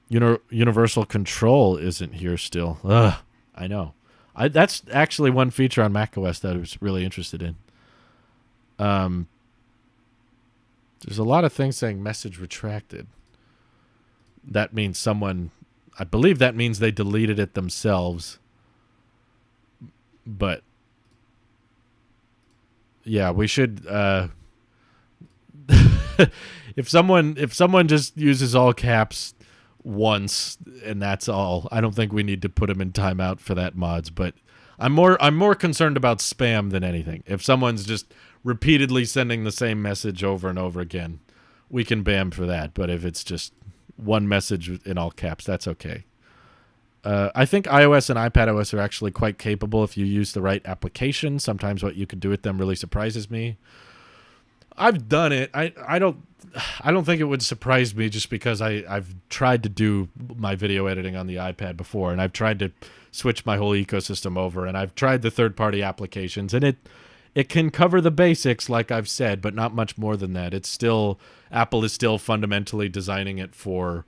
Universal control isn't here still. Ugh, I know. That's actually one feature on macOS that I was really interested in. There's a lot of things saying message retracted. That means I believe that means they deleted it themselves. But yeah, we should, if someone just uses all caps once and that's all, I don't think we need to put them in timeout for that mods. But I'm more concerned about spam than anything. If someone's just repeatedly sending the same message over and over again, we can ban for that. But if it's just one message in all caps, that's okay. I think iOS and iPadOS are actually quite capable if you use the right application. Sometimes what you can do with them really surprises me. I've done it. I don't think it would surprise me just because I've tried to do my video editing on the iPad before, and I've tried to switch my whole ecosystem over, and I've tried the third-party applications, and it can cover the basics, like I've said, but not much more than that. Apple is still fundamentally designing it for,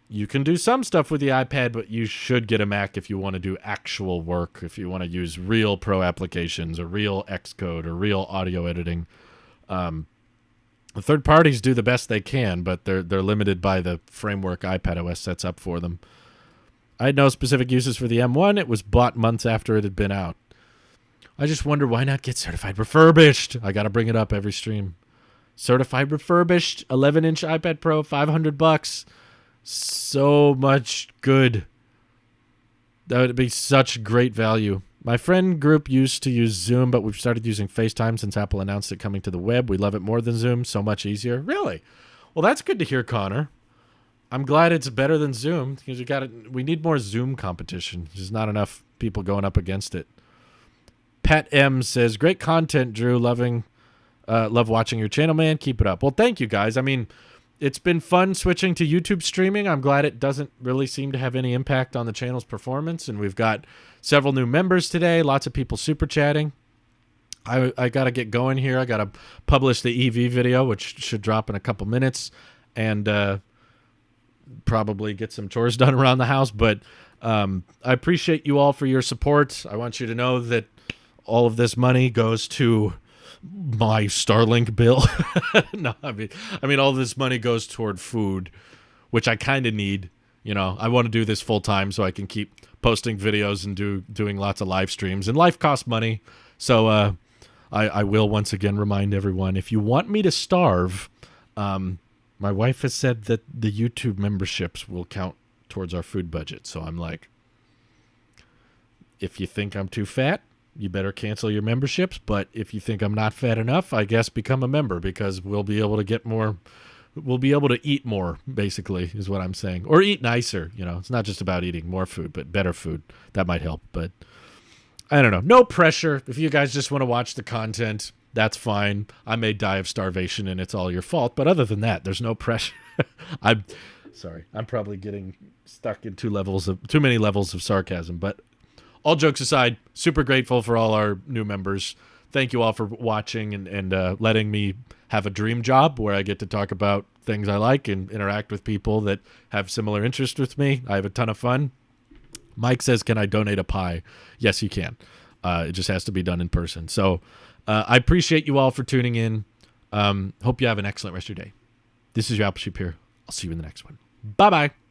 you can do some stuff with the iPad, but you should get a Mac if you want to do actual work, if you want to use real pro applications or real Xcode or real audio editing. The third parties do the best they can, but they're limited by the framework iPadOS sets up for them. I had no specific uses for the M1. It was bought months after it had been out. I just wonder why not get certified refurbished. I got to bring it up every stream. Certified refurbished, 11-inch iPad Pro, $500. So much good. That would be such great value. My friend group used to use Zoom, but we've started using FaceTime since Apple announced it coming to the web. We love it more than Zoom. So much easier. Really? Well, that's good to hear, Connor. I'm glad it's better than Zoom because we need more Zoom competition. There's not enough people going up against it. Pat M says, great content, Drew. Love watching your channel, man. Keep it up. Well, thank you, guys. I mean, it's been fun switching to YouTube streaming. I'm glad it doesn't really seem to have any impact on the channel's performance, and we've got several new members today. Lots of people super chatting. I got to get going here. I got to publish the EV video, which should drop in a couple minutes, and probably get some chores done around the house. But I appreciate you all for your support. I want you to know that all of this money goes to my Starlink bill. No, I mean, all this money goes toward food, which I kind of need. You know, I want to do this full time so I can keep posting videos and doing lots of live streams. And life costs money, so I will once again remind everyone: if you want me to starve, my wife has said that the YouTube memberships will count towards our food budget. So I'm like, if you think I'm too fat, you better cancel your memberships. But if you think I'm not fat enough, I guess become a member, because we'll be able to get more. We'll be able to eat more, basically, is what I'm saying. Or eat nicer. You know, it's not just about eating more food, but better food. That might help. But I don't know. No pressure. If you guys just want to watch the content, that's fine. I may die of starvation and it's all your fault. But other than that, there's no pressure. I'm sorry. I'm probably getting stuck in too many levels of sarcasm. But all jokes aside, super grateful for all our new members. Thank you all for watching and letting me have a dream job where I get to talk about things I like and interact with people that have similar interests with me. I have a ton of fun. Mike says, can I donate a pie? Yes, you can. It just has to be done in person. So I appreciate you all for tuning in. Hope you have an excellent rest of your day. This is your Apple Sheep here. I'll see you in the next one. Bye-bye.